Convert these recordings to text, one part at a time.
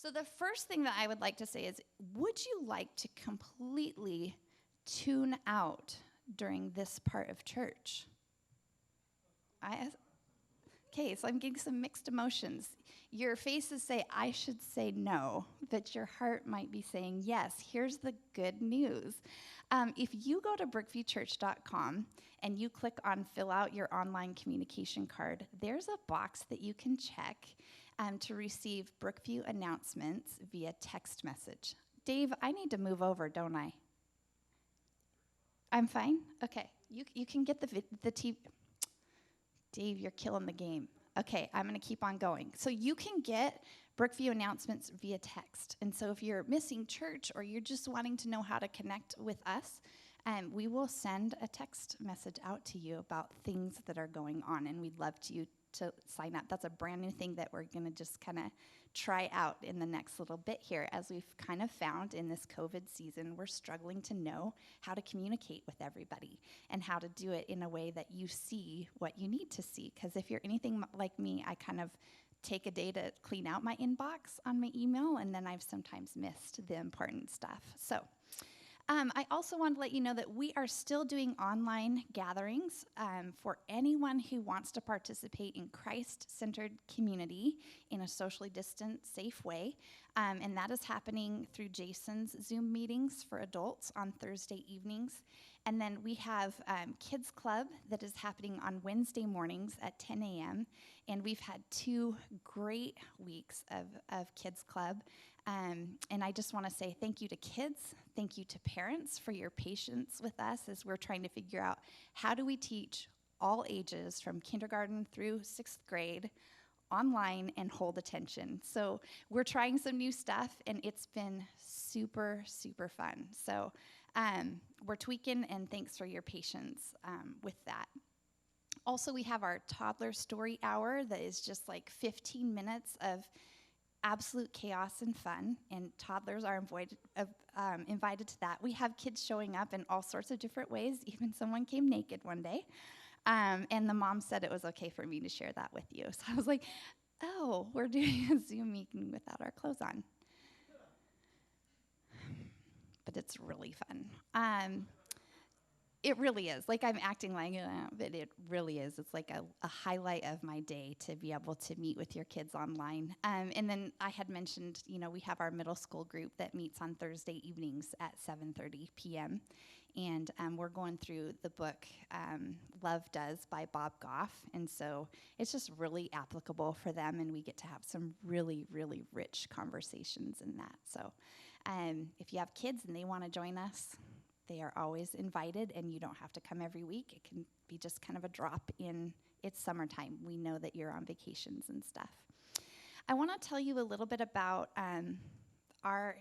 So the first thing that I would like to say is, would you like to completely tune out during this part of church? Okay, so I'm getting some mixed emotions. Your faces say, I should say no, but your heart might be saying yes. Here's the good news. If you go to brookviewchurch.com and you click on fill out your online communication card, there's a box that you can check to receive Brookview announcements via text message. Dave, I need to move over, don't I? I'm fine? Okay. You can get the TV. Dave, you're killing the game. Okay, I'm going to keep on going. So you can get Brookview announcements via text. And so if you're missing church or you're just wanting to know how to connect with us, we will send a text message out to you about things that are going on, and we'd love you to sign up. That's a brand new thing that we're going to just kind of try out in the next little bit here. As we've kind of found in this COVID season, we're struggling to know how to communicate with everybody and how to do it in a way that you see what you need to see. Because if you're anything like me, I kind of take a day to clean out my inbox on my email, and then I've sometimes missed the important stuff. So I also want to let you know that we are still doing online gatherings for anyone who wants to participate in Christ-centered community in a socially distant, safe way. And that is happening through Jason's Zoom meetings for adults on Thursday evenings. And then we have Kids Club that is happening on Wednesday mornings at 10 a.m. And we've had 2 great weeks of Kids Club. And I just want to say thank you to kids, thank you to parents for your patience with us as we're trying to figure out how do we teach all ages from kindergarten through 6th grade online and hold attention. So we're trying some new stuff, and it's been super, super fun. So we're tweaking, and thanks for your patience with that. Also, we have our toddler story hour that is just like 15 minutes of absolute chaos and fun, and toddlers are invited to that. We have kids showing up in all sorts of different ways. Even someone came naked one day, and the mom said it was okay for me to share that with you. So I was like, oh, we're doing a Zoom meeting without our clothes on. But it's really fun. It really is. Like, I'm acting like it, but it really is. It's like a highlight of my day to be able to meet with your kids online. And then I had mentioned, we have our middle school group that meets on Thursday evenings at 7:30 p.m. And we're going through the book Love Does by Bob Goff. And so it's just really applicable for them, and we get to have some really, really rich conversations in that. So if you have kids and they want to join us, they are always invited, and you don't have to come every week. It can be just kind of a drop in. It's summertime. We know that you're on vacations and stuff. I want to tell you a little bit about our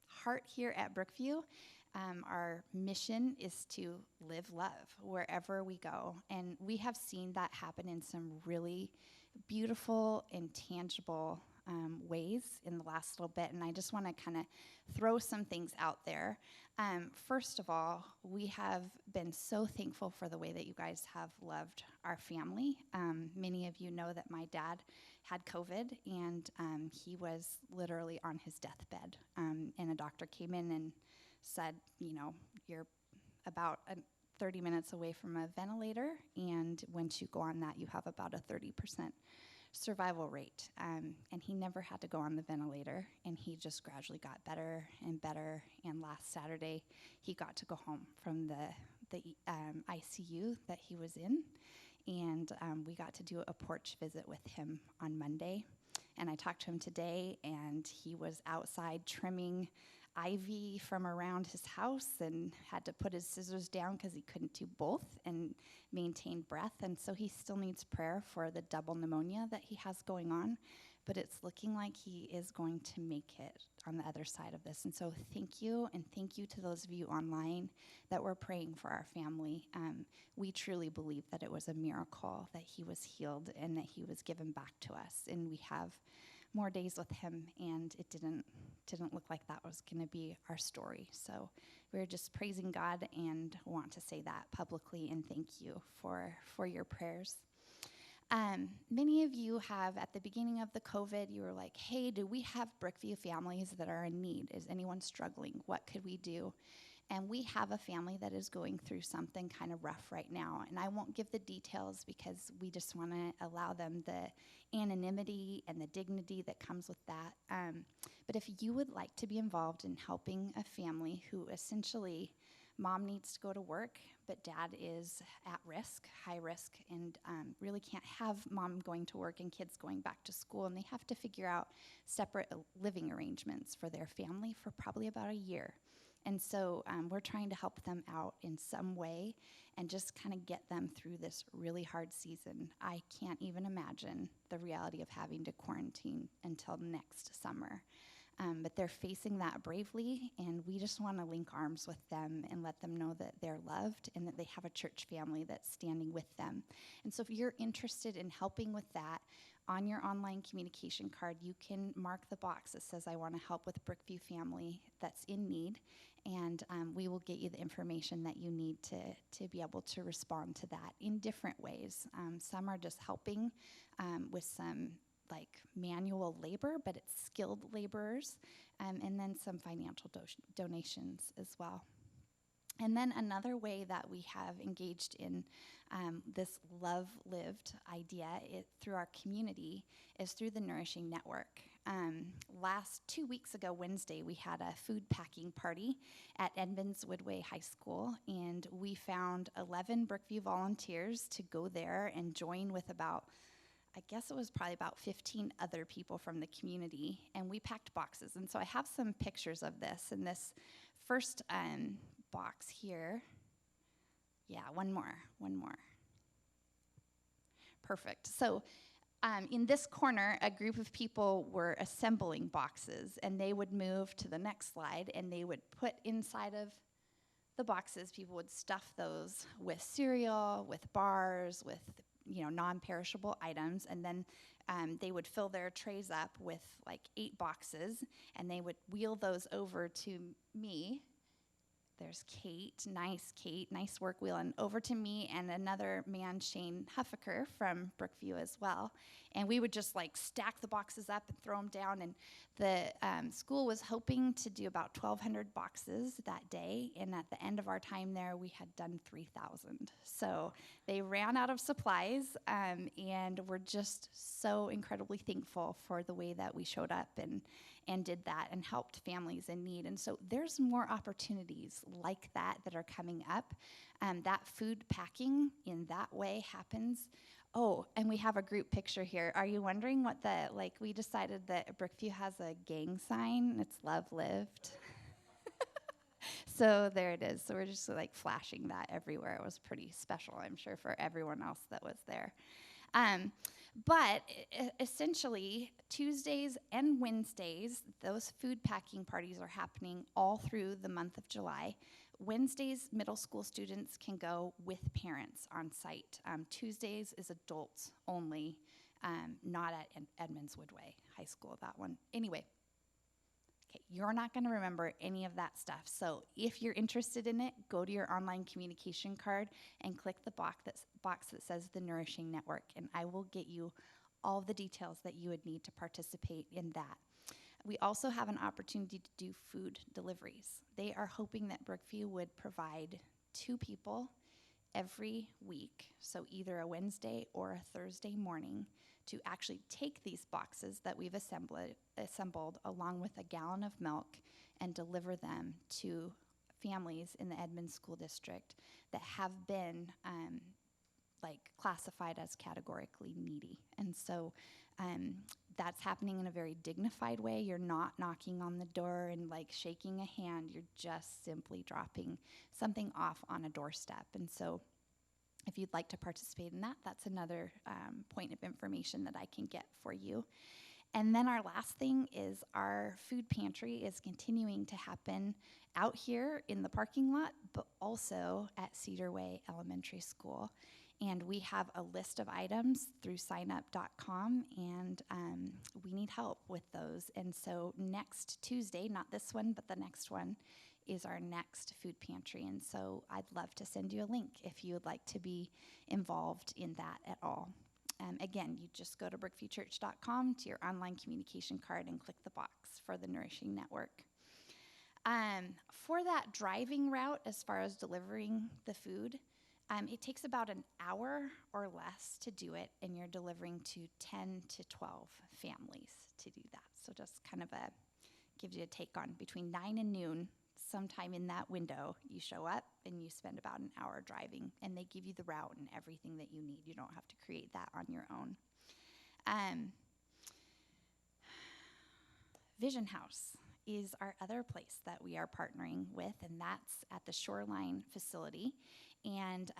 heart here at Brookview. Our mission is to live love wherever we go, and we have seen that happen in some really beautiful and tangible ways in the last little bit, and I just want to kind of throw some things out there. First of all, we have been so thankful for the way that you guys have loved our family. Many of you know that my dad had COVID, and he was literally on his deathbed, and a doctor came in and said, you're about 30 minutes away from a ventilator, and once you go on that, you have about a 30% survival rate. And he never had to go on the ventilator, and he just gradually got better and better. And last Saturday, he got to go home from the ICU that he was in, and we got to do a porch visit with him on Monday. And I talked to him today, and he was outside trimming ivy from around his house and had to put his scissors down because he couldn't do both and maintain breath. And so he still needs prayer for the double pneumonia that he has going on, but it's looking like he is going to make it on the other side of this. And so thank you, and thank you to those of you online that were praying for our family. We truly believe that it was a miracle that he was healed and that he was given back to us. And we have more days with him, and it didn't look like that was going to be our story. So we're just praising God and want to say that publicly, and thank you for your prayers. Many of you have, at the beginning of the COVID, you were like, hey, do we have Brookview families that are in need? Is anyone struggling? What could we do? And we have a family that is going through something kind of rough right now. And I won't give the details because we just want to allow them the anonymity and the dignity that comes with that. But if you would like to be involved in helping a family who essentially, mom needs to go to work, but dad is at risk, high risk, and really can't have mom going to work and kids going back to school, and they have to figure out separate living arrangements for their family for probably about a year. And so we're trying to help them out in some way and just kind of get them through this really hard season. I can't even imagine the reality of having to quarantine until next summer. But they're facing that bravely, and we just want to link arms with them and let them know that they're loved and that they have a church family that's standing with them. And so if you're interested in helping with that, on your online communication card, you can mark the box that says, I want to help with Brookview family that's in need, and we will get you the information that you need to be able to respond to that in different ways. Some are just helping with some like manual labor, but it's skilled laborers, and then some financial donations as well. And then another way that we have engaged in this love lived idea through our community is through the Nourishing Network. Last 2 weeks ago, Wednesday, we had a food packing party at Edmonds Woodway High School, and we found 11 Brookview volunteers to go there and join with about, I guess it was probably about 15 other people from the community, and we packed boxes. And so I have some pictures of this. In this first box here, yeah, one more. Perfect. So in this corner, a group of people were assembling boxes, and they would move to the next slide, and they would put inside of the boxes, people would stuff those with cereal, with bars, with non-perishable items, and then they would fill their trays up with like 8 boxes, and they would wheel those over to me. There's Kate, nice work wheeling over to me, and another man, Shane Huffaker from Brookview as well. And we would just like stack the boxes up and throw them down. And the school was hoping to do about 1,200 boxes that day. And at the end of our time there, we had done 3,000. So they ran out of supplies, and we're just so incredibly thankful for the way that we showed up and did that and helped families in need. And so there's more opportunities like that are coming up. That food packing in that way happens. Oh, and we have a group picture here. Are you wondering what we decided that Brookview has a gang sign. It's Love Lived. So there it is. So we're just like flashing that everywhere. It was pretty special, I'm sure, for everyone else that was there. But essentially, Tuesdays and Wednesdays, those food packing parties are happening all through the month of July. Wednesdays, middle school students can go with parents on site. Tuesdays is adults only, not at Edmonds Woodway High School, that one. Anyway, okay, you're not going to remember any of that stuff. So if you're interested in it, go to your online communication card and click the box that says the Nourishing Network, and I will get you all the details that you would need to participate in that. We also have an opportunity to do food deliveries. They are hoping that Brookview would provide 2 people every week, so either a Wednesday or a Thursday morning, to actually take these boxes that we've assembled along with a gallon of milk and deliver them to families in the Edmonds School District that have been classified as categorically needy. And so that's happening in a very dignified way. You're not knocking on the door and shaking a hand. You're just simply dropping something off on a doorstep. And so if you'd like to participate in that, that's another point of information that I can get for you. And then our last thing is our food pantry is continuing to happen out here in the parking lot, but also at Cedar Way Elementary School. And we have a list of items through signup.com, and we need help with those. And so next Tuesday, not this one, but the next one, is our next food pantry. And so I'd love to send you a link if you would like to be involved in that at all. Again, you just go to brookviewchurch.com to your online communication card and click the box for the Nourishing Network. For that driving route, as far as delivering the food, it takes about an hour or less to do it, and you're delivering to 10 to 12 families to do that. So just kind of gives you a take on between 9 and noon, sometime in that window, you show up and you spend about an hour driving, and they give you the route and everything that you need. You don't have to create that on your own. Vision House is our other place that we are partnering with, and that's at the Shoreline facility. And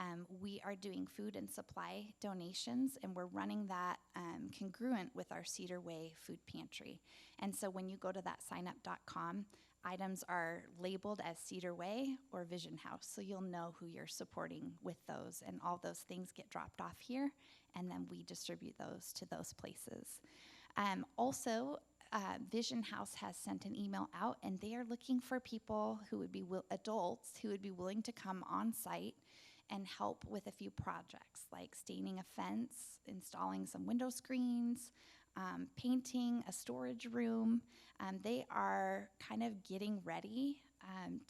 we are doing food and supply donations, and we're running that congruent with our Cedar Way food pantry. And so when you go to that signup.com, items are labeled as Cedar Way or Vision House, so you'll know who you're supporting with those, and all those things get dropped off here, and then we distribute those to those places. Also, Vision House has sent an email out, and they are looking for people who would be adults who would be willing to come on site and help with a few projects, like staining a fence, installing some window screens, painting a storage room. They are kind of getting ready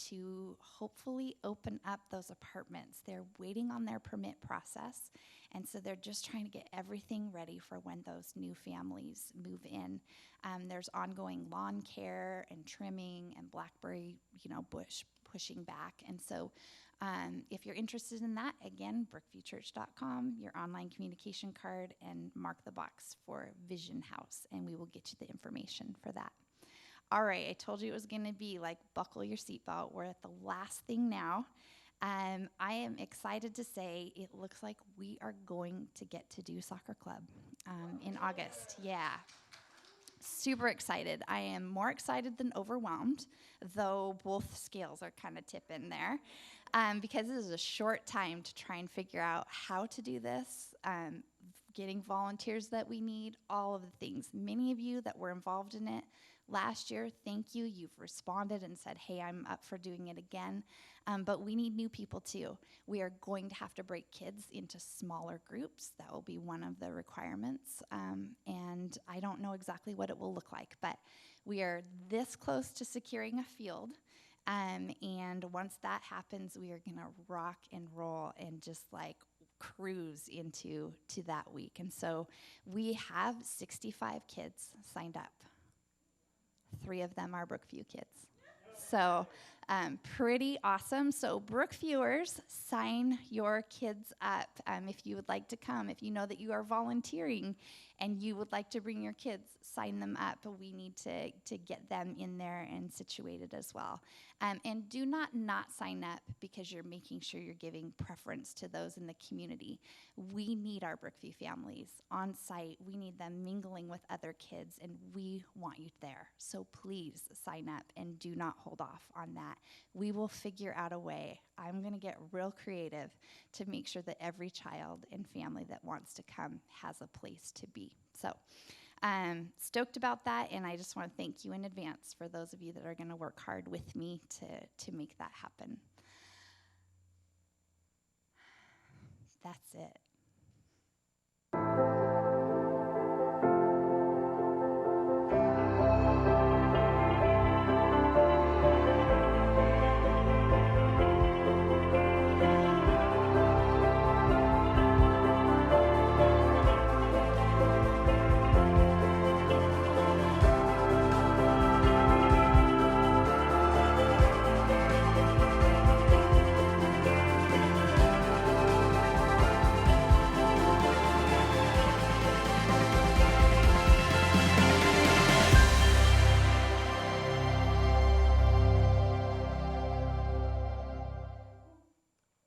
to hopefully open up those apartments. They're waiting on their permit process, and so they're just trying to get everything ready for when those new families move in. There's ongoing lawn care and trimming and blackberry, bush pushing back. And so if you're interested in that, again, brookviewchurch.com, your online communication card, and mark the box for Vision House, and we will get you the information for that. All right, I told you it was going to be like buckle your seatbelt. We're at the last thing now. I am excited to say it looks like we are going to get to do soccer club in August. Yeah. Super excited. I am more excited than overwhelmed, though both scales are kind of tipping there, because this is a short time to try and figure out how to do this, getting volunteers that we need, all of the things. Many of you that were involved in it last year, thank you. You've responded and said, hey, I'm up for doing it again. But we need new people too. We are going to have to break kids into smaller groups. That will be one of the requirements. And I don't know exactly what it will look like, but we are this close to securing a field. And once that happens, we are going to rock and roll and just like cruise into that week. And so we have 65 kids signed up. 3 of them are Brookview kids. So pretty awesome. So Brookviewers, sign your kids up if you would like to come. If you know that you are volunteering and you would like to bring your kids, sign them up. We need to get them in there and situated as well. And do not sign up because you're making sure you're giving preference to those in the community. We need our Brookview families on site. We need them mingling with other kids, and we want you there. So please sign up and do not hold off on that. We will figure out a way. I'm going to get real creative to make sure that every child and family that wants to come has a place to be. So stoked about that, and I just want to thank you in advance for those of you that are going to work hard with me to make that happen. That's it.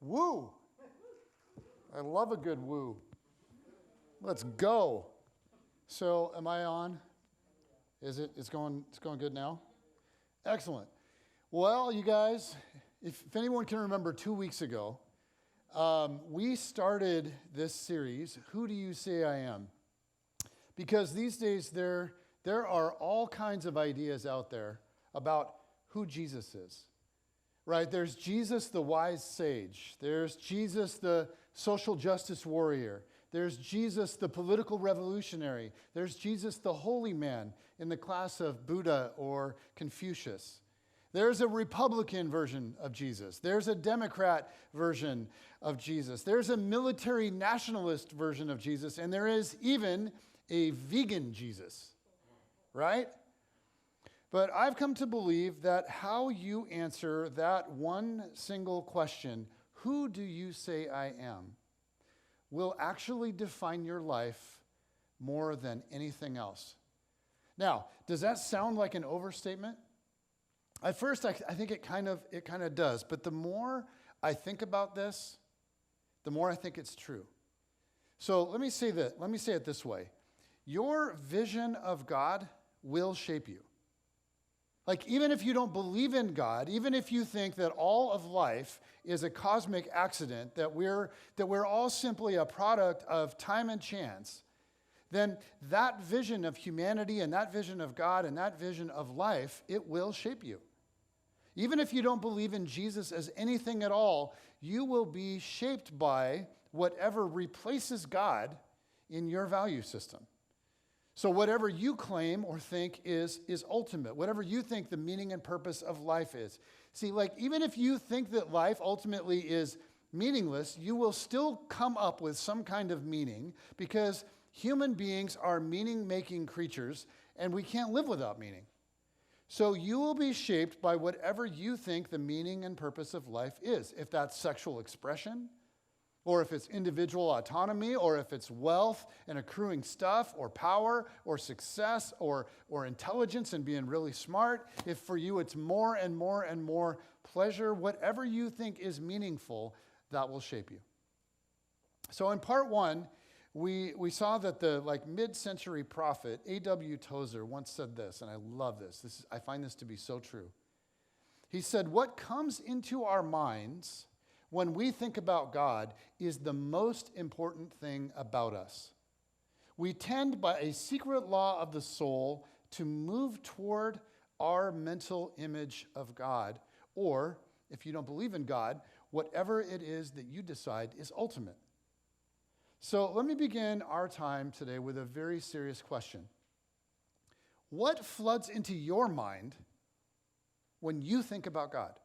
Woo! I love a good woo. Let's go. So, am I on? It's going good now? Excellent. Well, you guys, if anyone can remember 2 weeks ago, we started this series, Who Do You Say I Am? Because these days there are all kinds of ideas out there about who Jesus is. Right, there's Jesus the wise sage. There's Jesus the social justice warrior. There's Jesus, the political revolutionary. There's Jesus, the holy man, in the class of Buddha or Confucius. There's a Republican version of Jesus. There's a Democrat version of Jesus. There's a military nationalist version of Jesus. And there is even a vegan Jesus, right? But I've come to believe that how you answer that one single question, who do you say I am, will actually define your life more than anything else. Now, does that sound like an overstatement? At first, I think it kind of does. But the more I think about this, the more I think it's true. So let me say it this way. Your vision of God will shape you. Like, even if you don't believe in God, even if you think that all of life is a cosmic accident, that we're all simply a product of time and chance, then that vision of humanity and that vision of God and that vision of life, it will shape you. Even if you don't believe in Jesus as anything at all, you will be shaped by whatever replaces God in your value system. So whatever you claim or think is ultimate, whatever you think the meaning and purpose of life is. See, like, even if you think that life ultimately is meaningless, you will still come up with some kind of meaning, because human beings are meaning-making creatures, and we can't live without meaning. So you will be shaped by whatever you think the meaning and purpose of life is. If that's sexual expression, or if it's individual autonomy, or if it's wealth and accruing stuff, or power, or success, or intelligence and being really smart. If for you it's more and more and more pleasure, whatever you think is meaningful, that will shape you. So in part one, we saw that the mid-century prophet A.W. Tozer once said this, and I love this. I find this to be so true. He said, "What comes into our minds when we think about God is the most important thing about us. We tend, by a secret law of the soul, to move toward our mental image of God, or, if you don't believe in God, whatever it is that you decide is ultimate." So let me begin our time today with a very serious question. What floods into your mind when you think about God?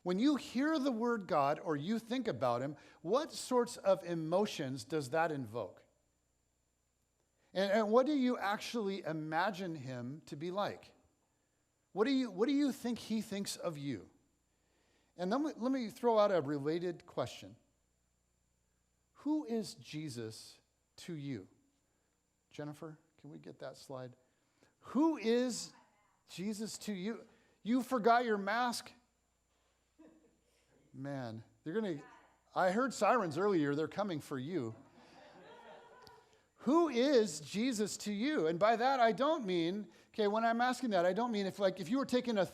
When you hear the word God or you think about him, what sorts of emotions does that invoke? And what do you actually imagine him to be like? What do you think he thinks of you? And then let me throw out a related question. Who is Jesus to you? Jennifer, can we get that slide? Who is Jesus to you? You forgot your mask? Man, I heard sirens earlier. They're coming for you. Who is Jesus to you? And by that, I don't mean, when I'm asking that, I don't mean if you were taking a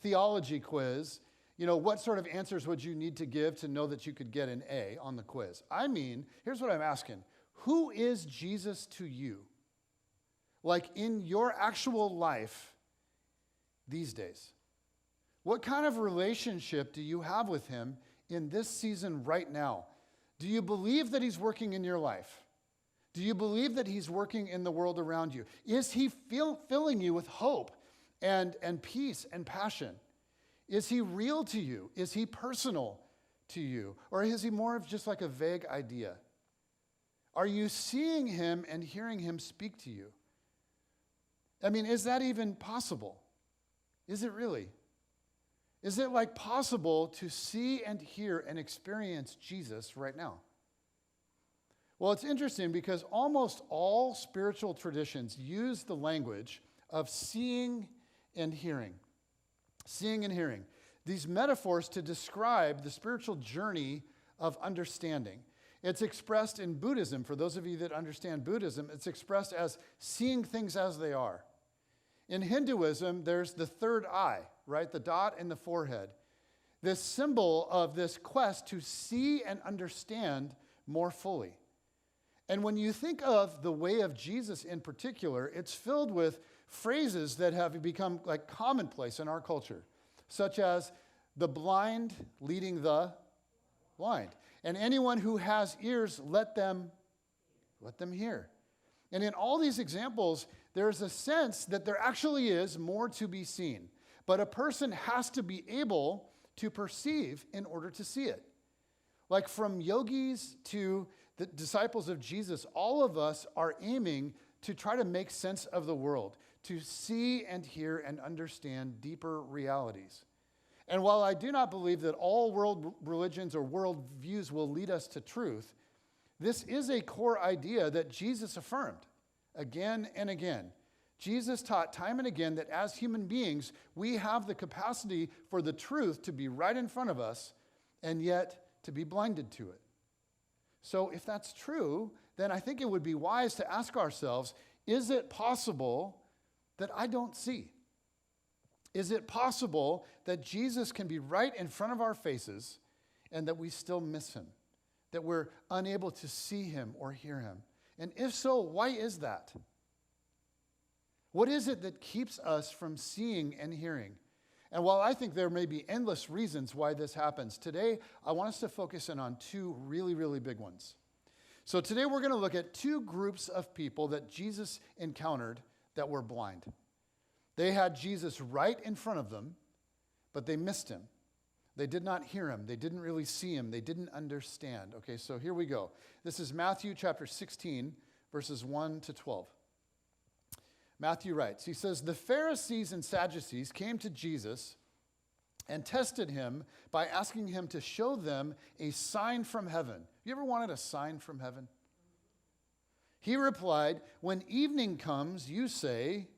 theology quiz, what sort of answers would you need to give to know that you could get an A on the quiz? I mean, here's what I'm asking. Who is Jesus to you? Like, in your actual life these days? What kind of relationship do you have with him in this season right now? Do you believe that he's working in your life? Do you believe that he's working in the world around you? Is he filling you with hope and peace and passion? Is he real to you? Is he personal to you? Or is he more of just like a vague idea? Are you seeing him and hearing him speak to you? I mean, is that even possible? Is it really? Is it possible to see and hear and experience Jesus right now? Well, it's interesting because almost all spiritual traditions use the language of seeing and hearing. Seeing and hearing. These metaphors to describe the spiritual journey of understanding. It's expressed in Buddhism. For those of you that understand Buddhism, it's expressed as seeing things as they are. In Hinduism, there's the third eye, right? The dot in the forehead. This symbol of this quest to see and understand more fully. And when you think of the way of Jesus in particular, it's filled with phrases that have become commonplace in our culture, such as the blind leading the blind. And anyone who has ears, let them hear. And in all these examples, there's a sense that there actually is more to be seen. But a person has to be able to perceive in order to see it. Like from yogis to the disciples of Jesus, all of us are aiming to try to make sense of the world, to see and hear and understand deeper realities. And while I do not believe that all world religions or world views will lead us to truth, this is a core idea that Jesus affirmed again and again. Jesus taught time and again that as human beings, we have the capacity for the truth to be right in front of us and yet to be blinded to it. So if that's true, then I think it would be wise to ask ourselves, is it possible that I don't see? Is it possible that Jesus can be right in front of our faces and that we still miss him? That we're unable to see him or hear him? And if so, why is that? What is it that keeps us from seeing and hearing? And while I think there may be endless reasons why this happens, today I want us to focus in on two really, really big ones. So today we're going to look at two groups of people that Jesus encountered that were blind. They had Jesus right in front of them, but they missed him. They did not hear him. They didn't really see him. They didn't understand. Okay, so here we go. This is Matthew chapter 16, verses 1 to 12. Matthew writes, he says, "The Pharisees and Sadducees came to Jesus and tested him by asking him to show them a sign from heaven." You ever wanted a sign from heaven? He replied, "When evening comes, you say,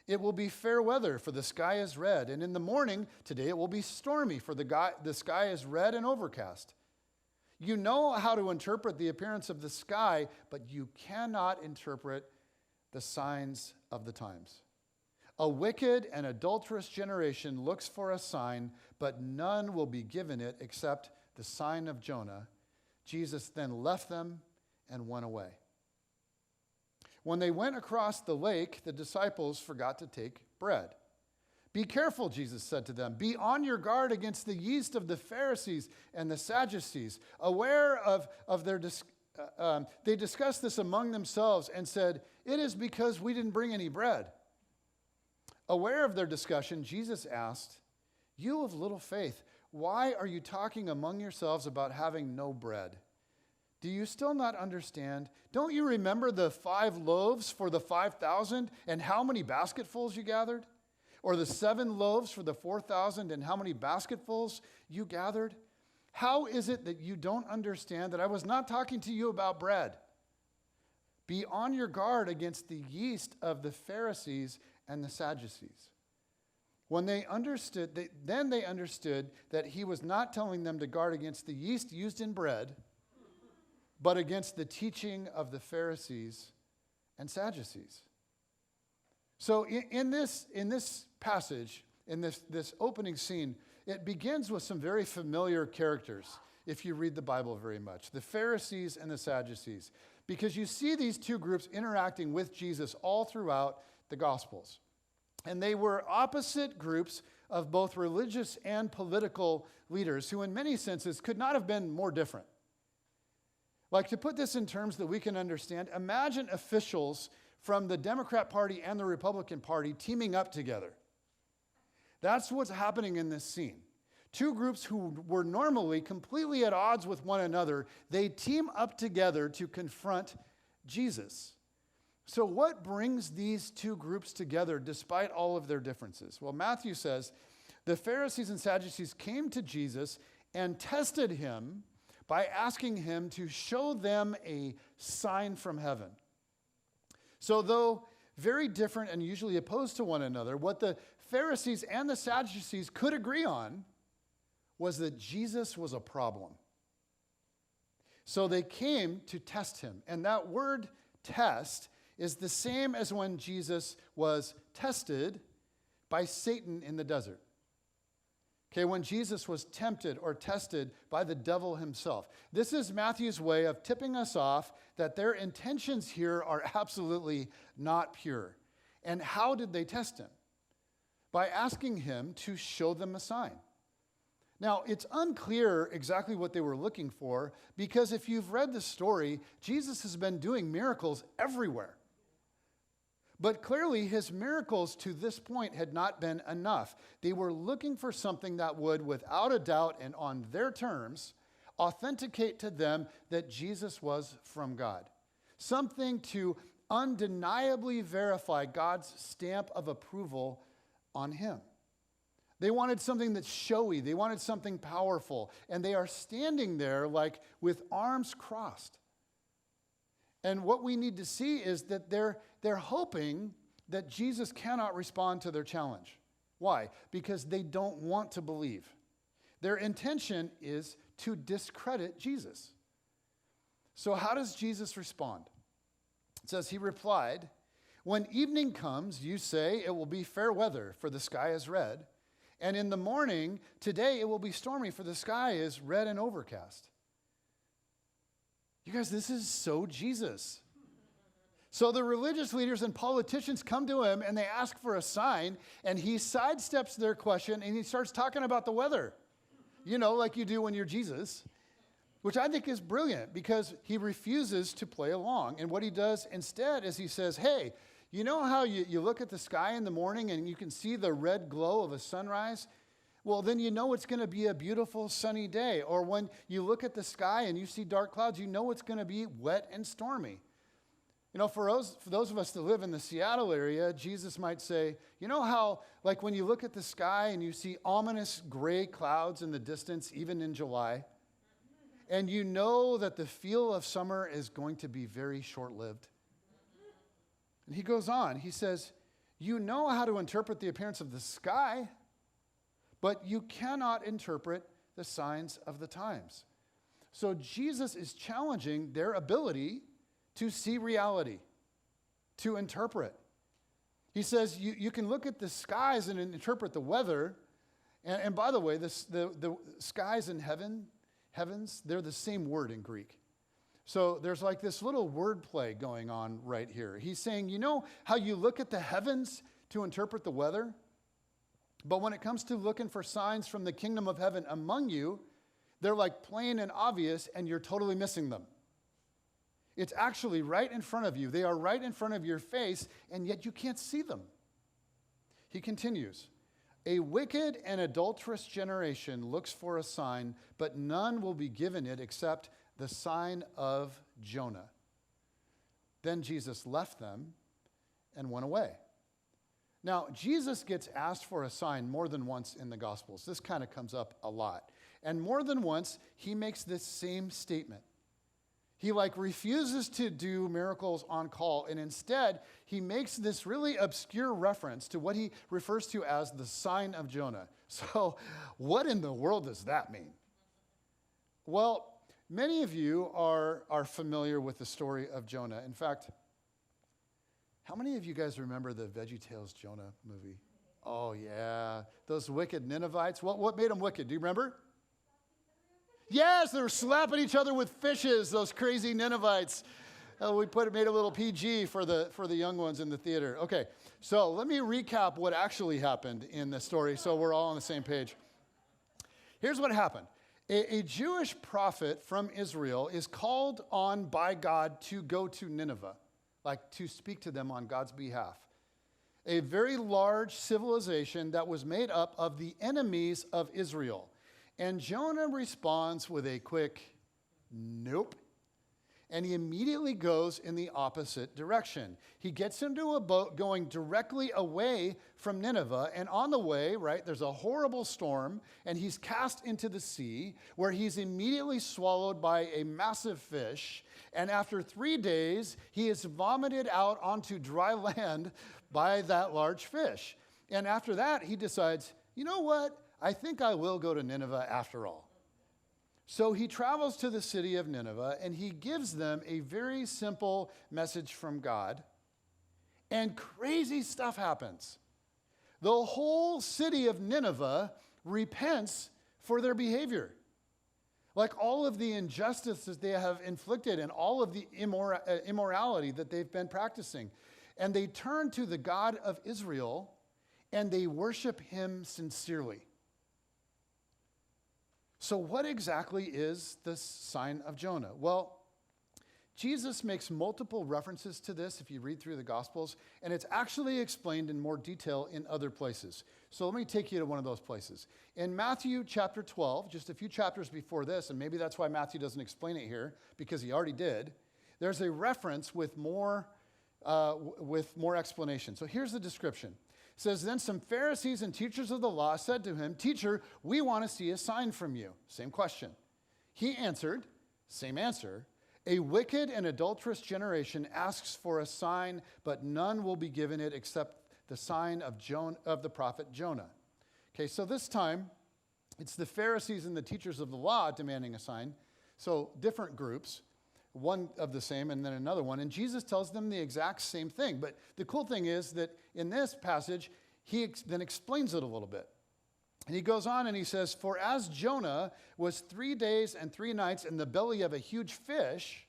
'It will be fair weather, for the sky is red.' And in the morning, today it will be stormy, for the sky is red and overcast. You know how to interpret the appearance of the sky, but you cannot interpret the signs of the times. A wicked and adulterous generation looks for a sign, but none will be given it except the sign of Jonah." Jesus then left them and went away. When they went across the lake, the disciples forgot to take bread. "Be careful," Jesus said to them. "Be on your guard against the yeast of the Pharisees and the Sadducees." Aware of their they discussed this among themselves and said, "It is because we didn't bring any bread." Aware of their discussion, Jesus asked, "You of little faith, why are you talking among yourselves about having no bread? Do you still not understand? Don't you remember the 5 loaves for the 5,000 and how many basketfuls you gathered? Or the 7 loaves for the 4,000 and how many basketfuls you gathered? How is it that you don't understand that I was not talking to you about bread? Be on your guard against the yeast of the Pharisees and the Sadducees." When they understood, they understood that he was not telling them to guard against the yeast used in bread, but against the teaching of the Pharisees and Sadducees. So in this passage, in this opening scene, it begins with some very familiar characters, if you read the Bible very much, the Pharisees and the Sadducees, because you see these two groups interacting with Jesus all throughout the Gospels. And they were opposite groups of both religious and political leaders who in many senses could not have been more different. Like, to put this in terms that we can understand, imagine officials from the Democrat Party and the Republican Party teaming up together. That's what's happening in this scene. Two groups who were normally completely at odds with one another, they team up together to confront Jesus. So what brings these two groups together despite all of their differences? Well, Matthew says, the Pharisees and Sadducees came to Jesus and tested him by asking him to show them a sign from heaven. So though very different and usually opposed to one another, what the Pharisees and the Sadducees could agree on was that Jesus was a problem. So they came to test him. And that word test is the same as when Jesus was tested by Satan in the desert. Okay, when Jesus was tempted or tested by the devil himself. This is Matthew's way of tipping us off that their intentions here are absolutely not pure. And how did they test him? By asking him to show them a sign. Now, it's unclear exactly what they were looking for because if you've read the story, Jesus has been doing miracles everywhere. But clearly, his miracles to this point had not been enough. They were looking for something that would, without a doubt and on their terms, authenticate to them that Jesus was from God. Something to undeniably verify God's stamp of approval on him. They wanted something that's showy. They wanted something powerful. And they are standing there like with arms crossed. And what we need to see is that they're hoping that Jesus cannot respond to their challenge. Why? Because they don't want to believe. Their intention is to discredit Jesus. So how does Jesus respond? It says, he replied, "When evening comes, you say it will be fair weather, for the sky is red. And in the morning, today it will be stormy, for the sky is red and overcast." You guys, this is so Jesus. So the religious leaders and politicians come to him and they ask for a sign, and he sidesteps their question and he starts talking about the weather. You know, like you do when you're Jesus, which I think is brilliant because he refuses to play along. And what he does instead is he says, hey, you know how you look at the sky in the morning and you can see the red glow of a sunrise? Well, then you know it's going to be a beautiful sunny day. Or when you look at the sky and you see dark clouds, you know it's going to be wet and stormy. You know, for those of us that live in the Seattle area, Jesus might say, you know how, like when you look at the sky and you see ominous gray clouds in the distance, even in July, and you know that the feel of summer is going to be very short-lived. And he goes on, he says, you know how to interpret the appearance of the sky, but you cannot interpret the signs of the times. So Jesus is challenging their ability to see reality, to interpret. He says you can look at the skies and interpret the weather. And by the way, the skies and heavens, they're the same word in Greek. So there's like this little word play going on right here. He's saying, you know how you look at the heavens to interpret the weather? But when it comes to looking for signs from the kingdom of heaven among you, they're like plain and obvious, and you're totally missing them. It's actually right in front of you. They are right in front of your face, and yet you can't see them. He continues, a wicked and adulterous generation looks for a sign, but none will be given it except the sign of Jonah. Then Jesus left them and went away. Now, Jesus gets asked for a sign more than once in the Gospels. This kind of comes up a lot. And more than once, he makes this same statement. He refuses to do miracles on call, and instead, he makes this really obscure reference to what he refers to as the sign of Jonah. So, what in the world does that mean? Well, many of you are familiar with the story of Jonah. In fact, how many of you guys remember the VeggieTales Jonah movie? Oh, yeah. Those wicked Ninevites. What made them wicked? Do you remember? Yes, they were slapping each other with fishes, those crazy Ninevites. We made a little PG for the young ones in the theater. Okay, so let me recap what actually happened in the story so we're all on the same page. Here's what happened. A Jewish prophet from Israel is called on by God to go to Nineveh, to speak to them on God's behalf. A very large civilization that was made up of the enemies of Israel. And Jonah responds with a quick, nope. And he immediately goes in the opposite direction. He gets into a boat going directly away from Nineveh. And on the way, there's a horrible storm. And he's cast into the sea, where he's immediately swallowed by a massive fish. And after 3 days, he is vomited out onto dry land by that large fish. And after that, he decides, you know what? I think I will go to Nineveh after all. So he travels to the city of Nineveh, and he gives them a very simple message from God. And crazy stuff happens. The whole city of Nineveh repents for their behavior. All of the injustices they have inflicted and all of the immorality that they've been practicing. And they turn to the God of Israel, and they worship him sincerely. So what exactly is the sign of Jonah? Well, Jesus makes multiple references to this if you read through the Gospels, and it's actually explained in more detail in other places. So let me take you to one of those places. In Matthew chapter 12, just a few chapters before this, and maybe that's why Matthew doesn't explain it here, because he already did, there's a reference with more explanation. So here's the description. It says, then some Pharisees and teachers of the law said to him, "Teacher, we want to see a sign from you." Same question. He answered, same answer, "A wicked and adulterous generation asks for a sign, but none will be given it except the sign of the prophet Jonah." Okay, so this time, it's the Pharisees and the teachers of the law demanding a sign. So different groups, one of the same and then another one. And Jesus tells them the exact same thing. But the cool thing is that in this passage, he then explains it a little bit. And he goes on and he says, "For as Jonah was 3 days and 3 nights in the belly of a huge fish,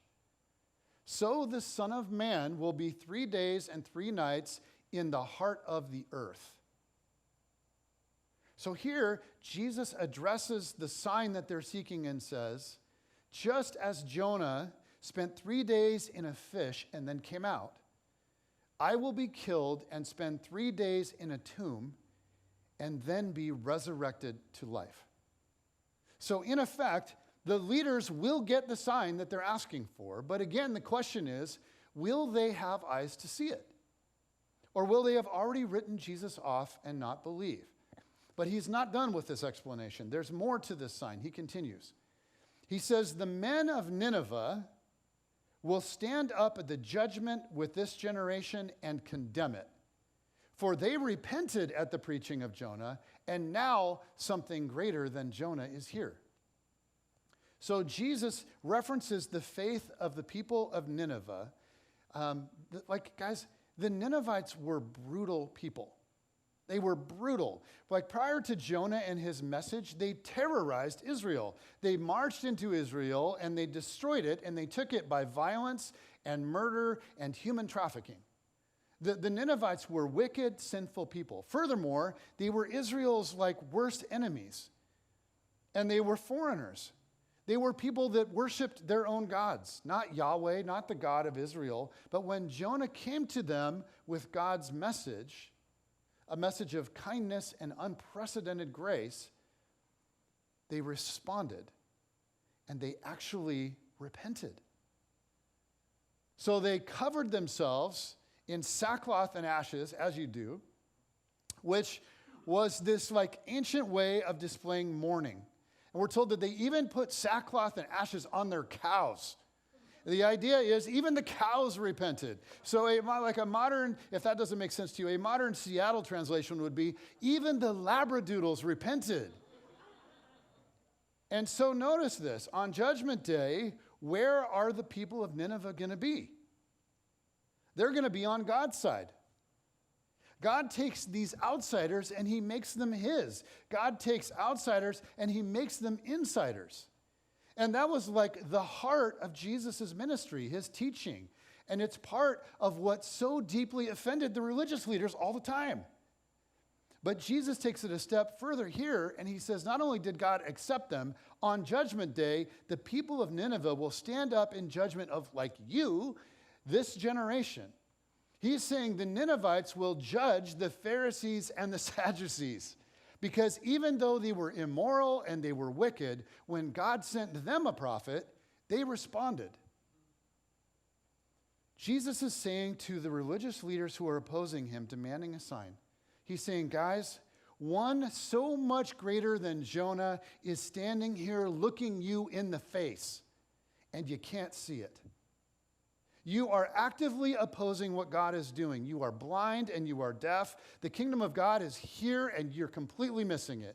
so the Son of Man will be 3 days and 3 nights in the heart of the earth." So here, Jesus addresses the sign that they're seeking and says, just as Jonah spent 3 days in a fish and then came out, I will be killed and spend 3 days in a tomb and then be resurrected to life. So in effect, the leaders will get the sign that they're asking for. But again, the question is, will they have eyes to see it? Or will they have already written Jesus off and not believe? But he's not done with this explanation. There's more to this sign. He continues. He says, the men of Nineveh will stand up at the judgment with this generation and condemn it. For they repented at the preaching of Jonah, and now something greater than Jonah is here. So Jesus references the faith of the people of Nineveh. Guys, the Ninevites were brutal people. They were brutal. Like prior to Jonah and his message, they terrorized Israel. They marched into Israel and they destroyed it, and they took it by violence and murder and human trafficking. The Ninevites were wicked, sinful people. Furthermore, they were Israel's worst enemies. And they were foreigners. They were people that worshiped their own gods, not Yahweh, not the God of Israel. But when Jonah came to them with God's message, a message of kindness and unprecedented grace, they responded and they actually repented. So they covered themselves in sackcloth and ashes, as you do, which was this ancient way of displaying mourning. And we're told that they even put sackcloth and ashes on their cows. The idea is even the cows repented. So a modern, if that doesn't make sense to you, a modern Seattle translation would be, even the Labradoodles repented. And so notice this. On Judgment Day, where are the people of Nineveh going to be? They're going to be on God's side. God takes these outsiders and he makes them his. God takes outsiders and he makes them insiders. And that was the heart of Jesus' ministry, his teaching. And it's part of what so deeply offended the religious leaders all the time. But Jesus takes it a step further here, and he says, not only did God accept them, on Judgment Day, the people of Nineveh will stand up in judgment of, you, this generation. He's saying the Ninevites will judge the Pharisees and the Sadducees. Because even though they were immoral and they were wicked, when God sent them a prophet, they responded. Jesus is saying to the religious leaders who are opposing him, demanding a sign, he's saying, guys, one so much greater than Jonah is standing here looking you in the face, and you can't see it. You are actively opposing what God is doing. You are blind and you are deaf. The kingdom of God is here and you're completely missing it.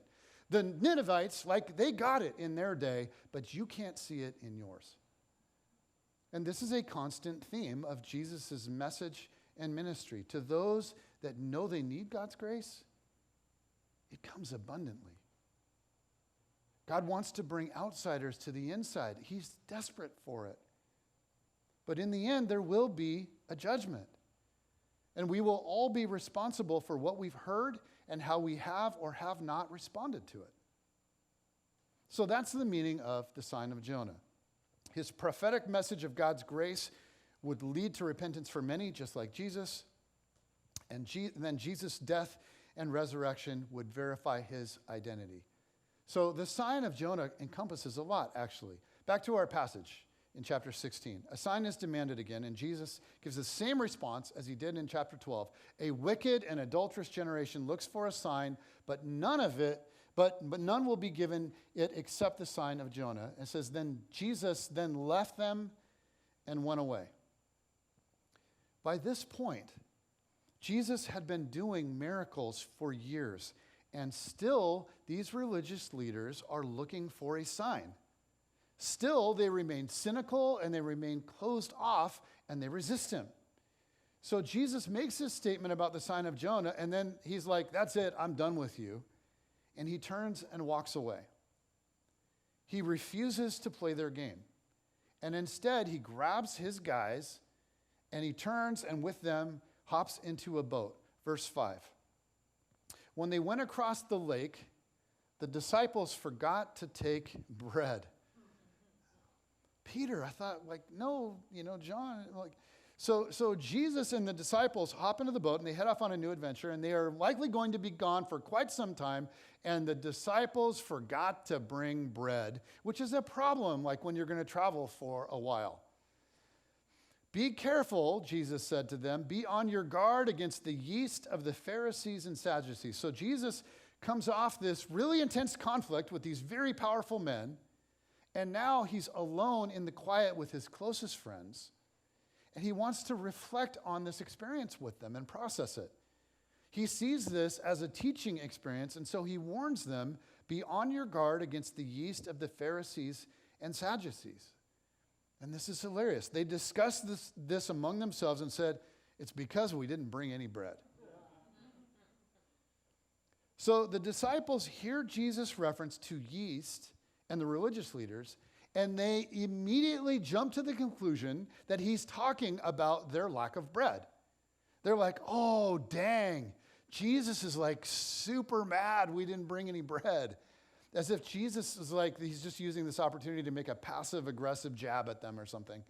The Ninevites, they got it in their day, but you can't see it in yours. And this is a constant theme of Jesus' message and ministry. To those that know they need God's grace, it comes abundantly. God wants to bring outsiders to the inside. He's desperate for it. But in the end, there will be a judgment. And we will all be responsible for what we've heard and how we have or have not responded to it. So that's the meaning of the sign of Jonah. His prophetic message of God's grace would lead to repentance for many, just like Jesus. And then Jesus' death and resurrection would verify his identity. So the sign of Jonah encompasses a lot, actually. Back to our passage in chapter 16. A sign is demanded again, and Jesus gives the same response as he did in chapter 12. A wicked and adulterous generation looks for a sign, but none will be given it except the sign of Jonah. It says, then Jesus then left them and went away. By this point, Jesus had been doing miracles for years, and still these religious leaders are looking for a sign. Still, they remain cynical and they remain closed off and they resist him. So Jesus makes this statement about the sign of Jonah, and then he's like, that's it, I'm done with you. And he turns and walks away. He refuses to play their game. And instead, he grabs his guys and he turns and with them hops into a boat. Verse 5. When they went across the lake, the disciples forgot to take bread. Peter, I thought, no, John, So Jesus and the disciples hop into the boat and they head off on a new adventure, and they are likely going to be gone for quite some time, and the disciples forgot to bring bread, which is a problem when you're going to travel for a while. Be careful, Jesus said to them, be on your guard against the yeast of the Pharisees and Sadducees. So Jesus comes off this really intense conflict with these very powerful men, and now he's alone in the quiet with his closest friends. And he wants to reflect on this experience with them and process it. He sees this as a teaching experience, and so he warns them, be on your guard against the yeast of the Pharisees and Sadducees. And this is hilarious. They discussed this among themselves and said, it's because we didn't bring any bread. So the disciples hear Jesus' reference to yeast and the religious leaders, and they immediately jump to the conclusion that he's talking about their lack of bread. They're like, oh, dang, Jesus is super mad we didn't bring any bread. As if Jesus is he's just using this opportunity to make a passive-aggressive jab at them or something.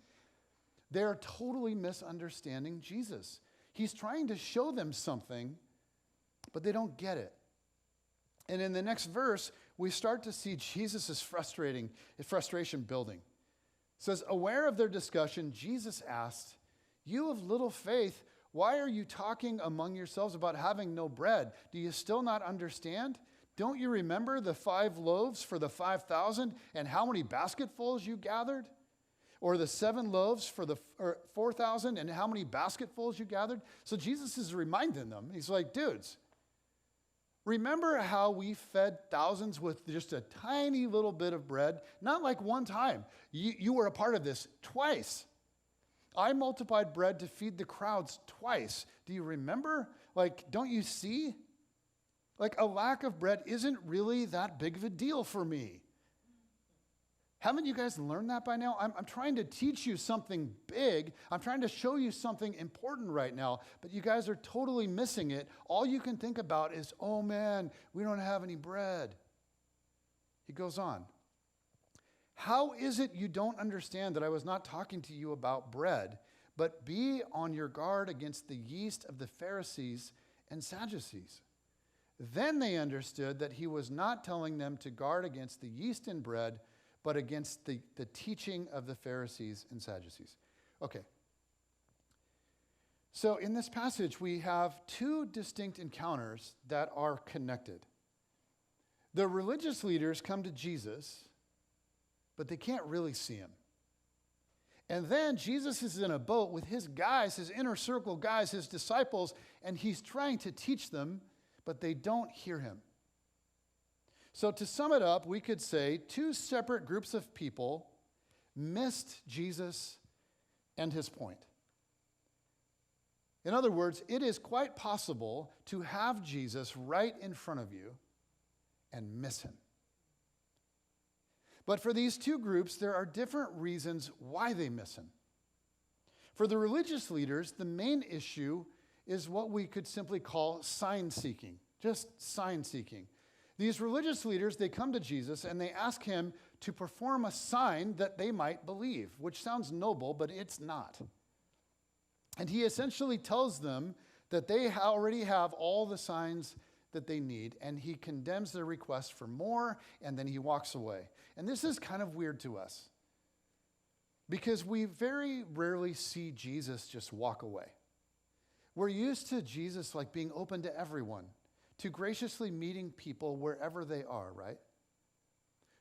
They're totally misunderstanding Jesus. He's trying to show them something, but they don't get it. And in the next verse, we start to see Jesus' frustration building. It says, aware of their discussion, Jesus asked, you of little faith, why are you talking among yourselves about having no bread? Do you still not understand? Don't you remember the 5 loaves for the 5,000 and how many basketfuls you gathered? Or the 7 loaves for the 4,000 and how many basketfuls you gathered? So Jesus is reminding them. He's like, dudes, remember how we fed thousands with just a tiny little bit of bread? Not one time. You were a part of this twice. I multiplied bread to feed the crowds twice. Do you remember? Don't you see? A lack of bread isn't really that big of a deal for me. Haven't you guys learned that by now? I'm trying to teach you something big. I'm trying to show you something important right now, but you guys are totally missing it. All you can think about is, oh man, we don't have any bread. He goes on. How is it you don't understand that I was not talking to you about bread, but be on your guard against the yeast of the Pharisees and Sadducees? Then they understood that he was not telling them to guard against the yeast in bread, but against the teaching of the Pharisees and Sadducees. Okay. So in this passage, we have 2 distinct encounters that are connected. The religious leaders come to Jesus, but they can't really see him. And then Jesus is in a boat with his guys, his inner circle guys, his disciples, and he's trying to teach them, but they don't hear him. So to sum it up, we could say 2 separate groups of people missed Jesus and his point. In other words, it is quite possible to have Jesus right in front of you and miss him. But for these 2 groups, there are different reasons why they miss him. For the religious leaders, the main issue is what we could simply call sign seeking, just sign seeking. These religious leaders, they come to Jesus and they ask him to perform a sign that they might believe, which sounds noble, but it's not. And he essentially tells them that they already have all the signs that they need, and he condemns their request for more, and then he walks away. And this is kind of weird to us, because we very rarely see Jesus just walk away. We're used to Jesus like being open to everyone, to graciously meeting people wherever they are, right?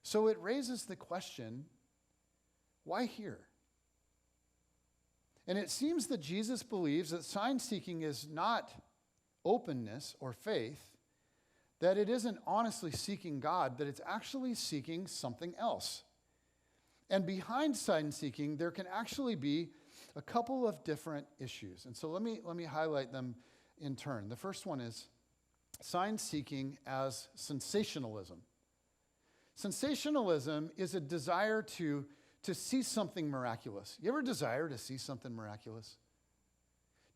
So it raises the question, why here? And it seems that Jesus believes that sign seeking is not openness or faith, that it isn't honestly seeking God, that it's actually seeking something else. And behind sign seeking, there can actually be a couple of different issues. And so let me highlight them in turn. The first one is sign seeking as sensationalism. Sensationalism is a desire to see something miraculous. You ever desire to see something miraculous?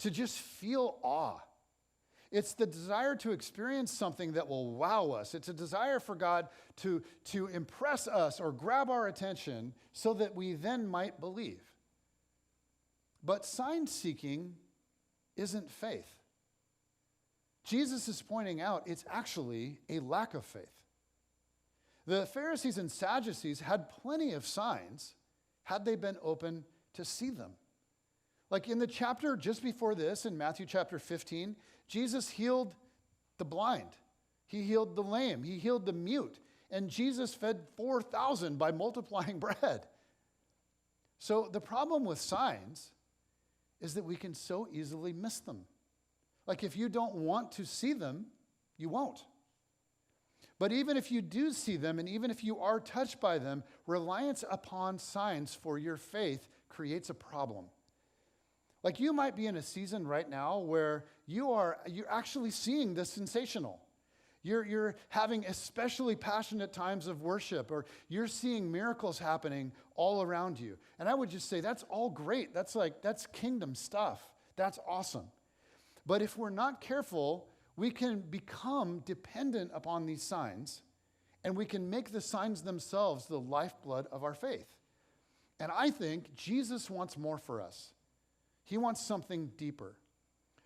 To just feel awe. It's the desire to experience something that will wow us. It's a desire for God to impress us or grab our attention so that we then might believe. But sign seeking isn't faith. Jesus is pointing out it's actually a lack of faith. The Pharisees and Sadducees had plenty of signs had they been open to see them. Like in the chapter just before this, in Matthew chapter 15, Jesus healed the blind. He healed the lame. He healed the mute. And Jesus fed 4,000 by multiplying bread. So the problem with signs is that we can so easily miss them. Like if you don't want to see them, you won't. But even if you do see them, and even if you are touched by them, reliance upon signs for your faith creates a problem. Like you might be in a season right now where you're actually seeing the sensational. You're having especially passionate times of worship, or you're seeing miracles happening all around you. And I would just say that's all great. That's kingdom stuff. That's awesome. But if we're not careful, we can become dependent upon these signs, and we can make the signs themselves the lifeblood of our faith. And I think Jesus wants more for us. He wants something deeper.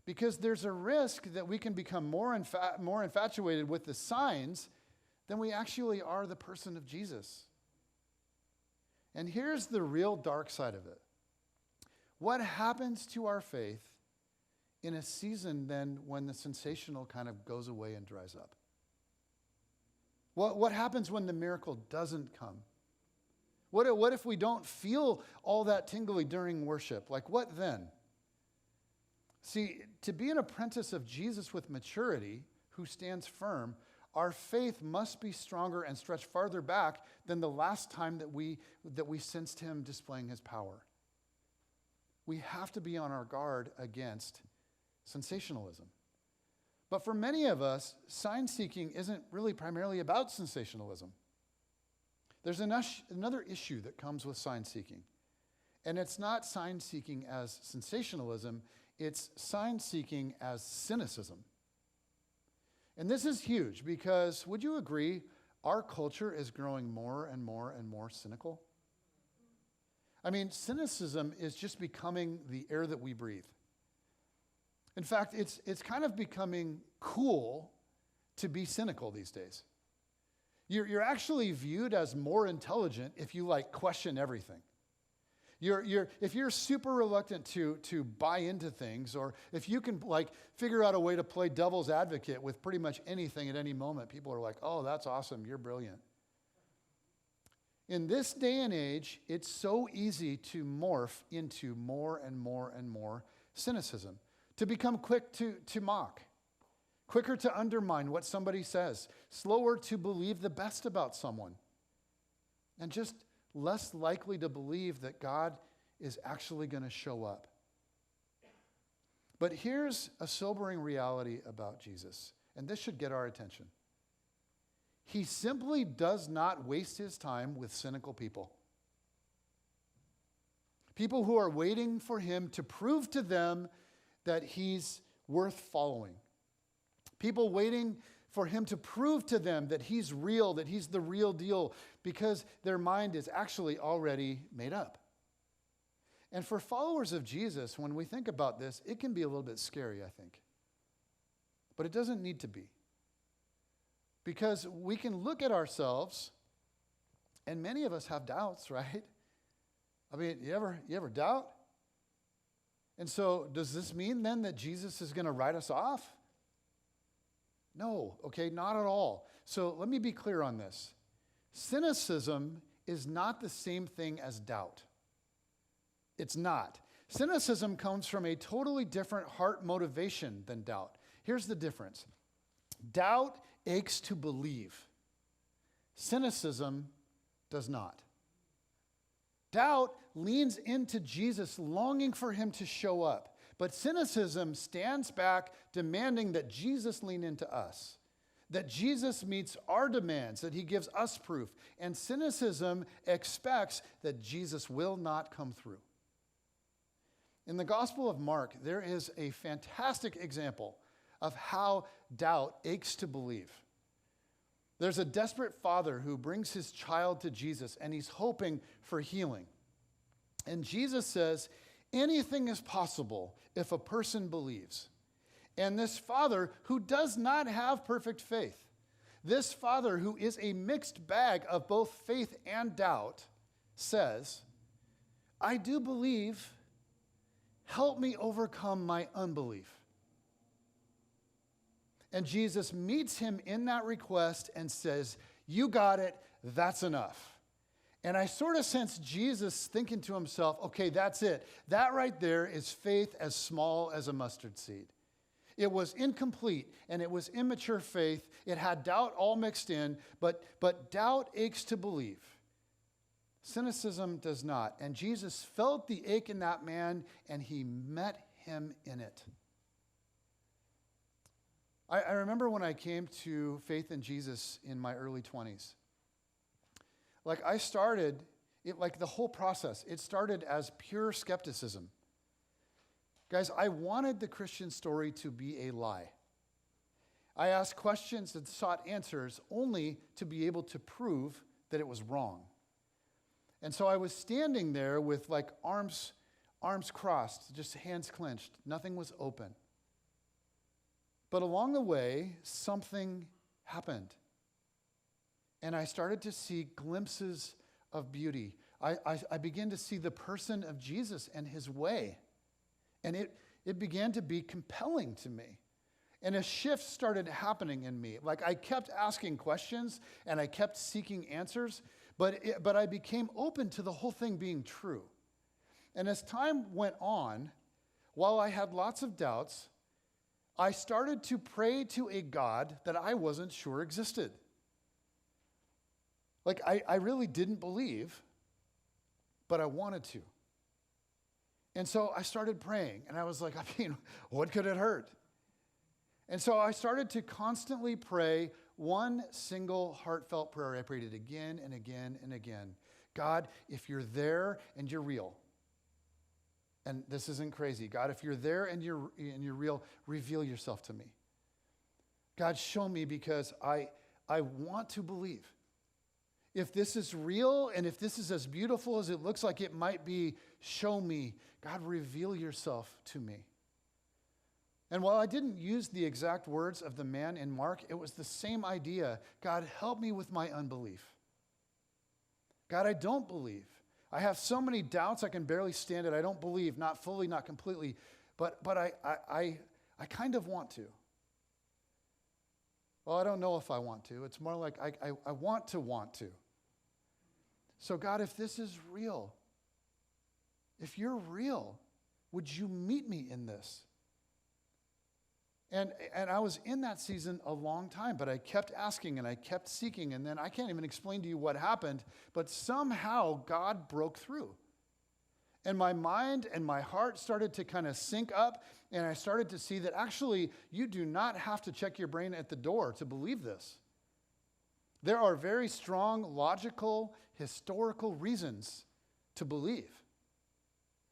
Because there's a risk that we can become more infatuated with the signs than we actually are the person of Jesus. And here's the real dark side of it. What happens to our faith in a season then when the sensational kind of goes away and dries up? What happens when the miracle doesn't come? What if we don't feel all that tingly during worship? Like what then? See, to be an apprentice of Jesus with maturity, who stands firm, our faith must be stronger and stretch farther back than the last time that we sensed him displaying his power. We have to be on our guard against sensationalism. But for many of us, sign seeking isn't really primarily about sensationalism. There's another issue that comes with sign seeking. And it's not sign seeking as sensationalism, it's sign seeking as cynicism. And this is huge because, would you agree, our culture is growing more and more and more cynical? I mean, cynicism is just becoming the air that we breathe. In fact, it's kind of becoming cool to be cynical these days. You're actually viewed as more intelligent if you question everything. If you're super reluctant to buy into things, or if you can figure out a way to play devil's advocate with pretty much anything at any moment, people are like, oh, that's awesome, you're brilliant. In this day and age, it's so easy to morph into more and more and more cynicism, to become quick to mock, quicker to undermine what somebody says, slower to believe the best about someone, and just less likely to believe that God is actually going to show up. But here's a sobering reality about Jesus, and this should get our attention. He simply does not waste his time with cynical people. People who are waiting for him to prove to them that he's worth following. People waiting for him to prove to them that he's real, that he's the real deal, because their mind is actually already made up. And for followers of Jesus, when we think about this, it can be a little bit scary, I think. But it doesn't need to be. Because we can look at ourselves, and many of us have doubts, right? I mean, you ever doubt? And so does this mean then that Jesus is going to write us off? No, okay, not at all. So let me be clear on this. Cynicism is not the same thing as doubt. It's not. Cynicism comes from a totally different heart motivation than doubt. Here's the difference. Doubt aches to believe. Cynicism does not. Doubt leans into Jesus, longing for him to show up. But cynicism stands back, demanding that Jesus lean into us, that Jesus meets our demands, that he gives us proof. And cynicism expects that Jesus will not come through. In the Gospel of Mark, there is a fantastic example of how doubt aches to believe. There's a desperate father who brings his child to Jesus, and he's hoping for healing. And Jesus says, anything is possible if a person believes. And this father, who does not have perfect faith, this father, who is a mixed bag of both faith and doubt, says, I do believe. Help me overcome my unbelief. And Jesus meets him in that request and says, you got it, that's enough. And I sort of sense Jesus thinking to himself, okay, that's it. That right there is faith as small as a mustard seed. It was incomplete and it was immature faith. It had doubt all mixed in, but doubt aches to believe. Cynicism does not. And Jesus felt the ache in that man, and he met him in it. I remember when I came to faith in Jesus in my early 20s. I started, the whole process, it started as pure skepticism. Guys, I wanted the Christian story to be a lie. I asked questions and sought answers only to be able to prove that it was wrong. And so I was standing there with arms crossed, just hands clenched. Nothing was open. But along the way, something happened. And I started to see glimpses of beauty. I began to see the person of Jesus and his way. And it began to be compelling to me. And a shift started happening in me. I kept asking questions and I kept seeking answers, but I became open to the whole thing being true. And as time went on, while I had lots of doubts, I started to pray to a God that I wasn't sure existed. I really didn't believe, but I wanted to. And so I started praying, and I was like, what could it hurt? And so I started to constantly pray one single heartfelt prayer. I prayed it again and again and again. God, if you're there and you're real, and this isn't crazy, God, if you're there and you're real, reveal yourself to me. God, show me, because I want to believe. If this is real and if this is as beautiful as it looks like it might be, show me. God, reveal yourself to me. And while I didn't use the exact words of the man in Mark, it was the same idea. God, help me with my unbelief. God, I don't believe. I have so many doubts I can barely stand it. I don't believe, not fully, not completely, but I kind of want to. Well, I don't know if I want to. It's more like I want to. So God, if this is real, if you're real, would you meet me in this? And I was in that season a long time, but I kept asking and I kept seeking, and then I can't even explain to you what happened, but somehow God broke through. And my mind and my heart started to kind of sync up, and I started to see that actually you do not have to check your brain at the door to believe this. There are very strong, logical, historical reasons to believe.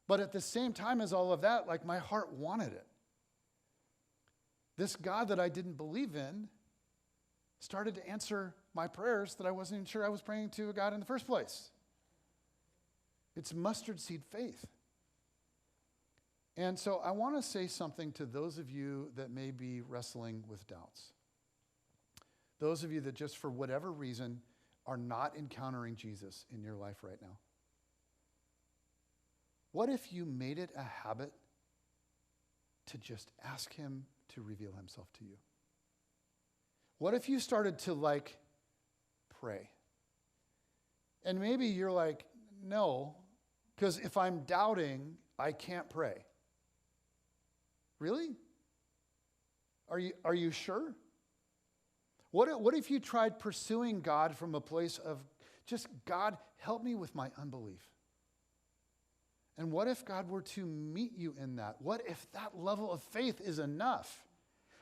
But at the same time as all of that, my heart wanted it. This God that I didn't believe in started to answer my prayers that I wasn't even sure I was praying to God in the first place. It's mustard seed faith. And so I want to say something to those of you that may be wrestling with doubts. Those of you that just for whatever reason are not encountering Jesus in your life right now. What if you made it a habit to just ask him to reveal himself to you? What if you started to pray? And maybe you're like, no, because if I'm doubting, I can't pray. Really? Are you sure? What if you tried pursuing God from a place of just, God, help me with my unbelief? And what if God were to meet you in that? What if that level of faith is enough?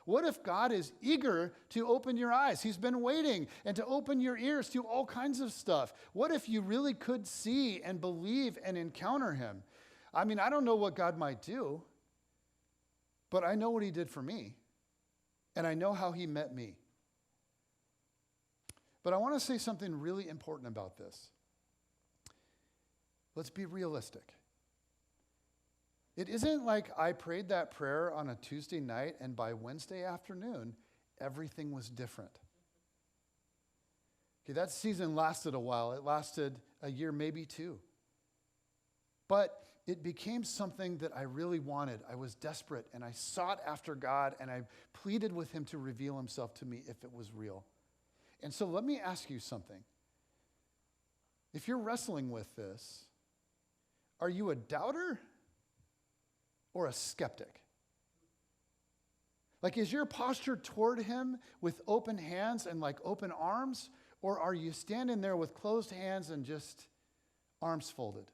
What if God is eager to open your eyes? He's been waiting and to open your ears to all kinds of stuff. What if you really could see and believe and encounter him? I mean, I don't know what God might do, but I know what he did for me, and I know how he met me. But I want to say something really important about this. Let's be realistic. It isn't like I prayed that prayer on a Tuesday night and by Wednesday afternoon, everything was different. Okay, that season lasted a while. It lasted a year, maybe two. But it became something that I really wanted. I was desperate, and I sought after God, and I pleaded with him to reveal himself to me if it was real. And so let me ask you something. If you're wrestling with this, are you a doubter or a skeptic? Is your posture toward him with open hands and open arms, or are you standing there with closed hands and just arms folded?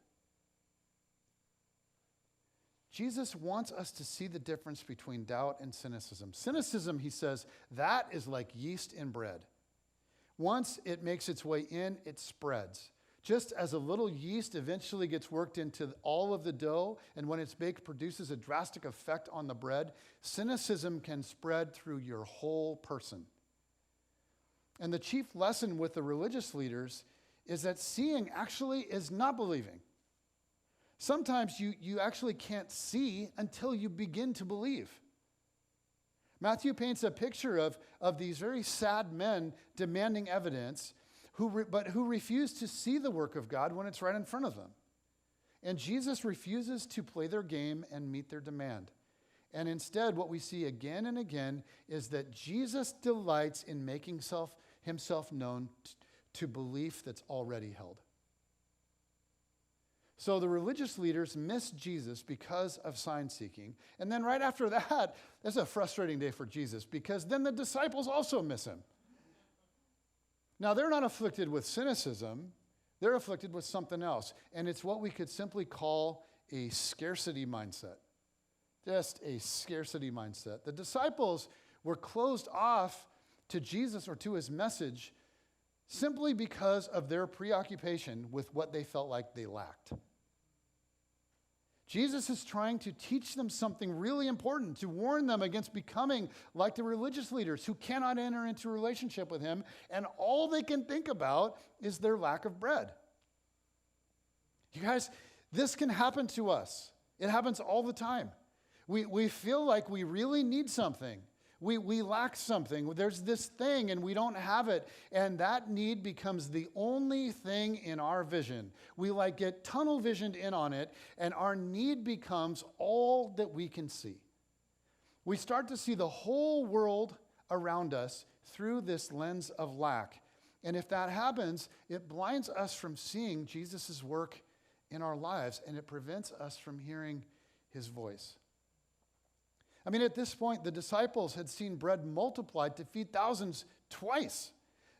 Jesus wants us to see the difference between doubt and cynicism. Cynicism, he says, that is like yeast in bread. Once it makes its way in, it spreads. Just as a little yeast eventually gets worked into all of the dough, and when it's baked produces a drastic effect on the bread, cynicism can spread through your whole person. And the chief lesson with the religious leaders is that seeing actually is not believing. Sometimes you actually can't see until you begin to believe. Matthew paints a picture of these very sad men demanding evidence, but who refuse to see the work of God when it's right in front of them. And Jesus refuses to play their game and meet their demand. And instead, what we see again and again is that Jesus delights in making himself known to belief that's already held. So the religious leaders miss Jesus because of sign seeking. And then right after that, it's a frustrating day for Jesus because then the disciples also miss him. Now, they're not afflicted with cynicism. They're afflicted with something else. And it's what we could simply call a scarcity mindset. Just a scarcity mindset. The disciples were closed off to Jesus or to his message simply because of their preoccupation with what they felt like they lacked. Jesus is trying to teach them something really important, to warn them against becoming like the religious leaders who cannot enter into a relationship with him, and all they can think about is their lack of bread. You guys, this can happen to us. It happens all the time. We feel like we really need something. We lack something. There's this thing and we don't have it. And that need becomes the only thing in our vision. We get tunnel visioned in on it, and our need becomes all that we can see. We start to see the whole world around us through this lens of lack. And if that happens, it blinds us from seeing Jesus' work in our lives, and it prevents us from hearing his voice. I mean, at this point, the disciples had seen bread multiplied to feed thousands twice.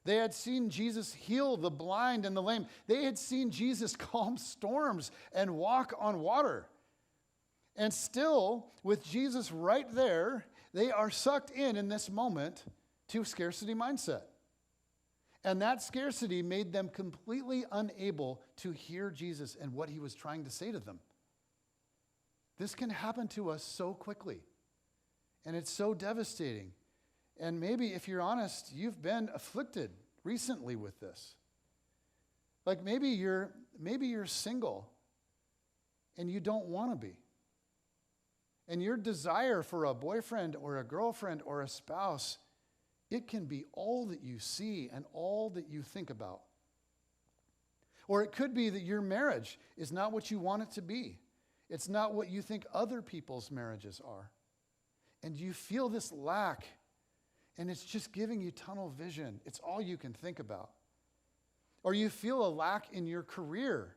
They had seen Jesus heal the blind and the lame. They had seen Jesus calm storms and walk on water. And still, with Jesus right there, they are sucked in this moment to a scarcity mindset. And that scarcity made them completely unable to hear Jesus and what he was trying to say to them. This can happen to us so quickly. And it's so devastating. And maybe if you're honest, you've been afflicted recently with this. Like maybe you're single and you don't want to be. And your desire for a boyfriend or a girlfriend or a spouse, it can be all that you see and all that you think about. Or it could be that your marriage is not what you want it to be. It's not what you think other people's marriages are. And you feel this lack, and it's just giving you tunnel vision. It's all you can think about. Or you feel a lack in your career.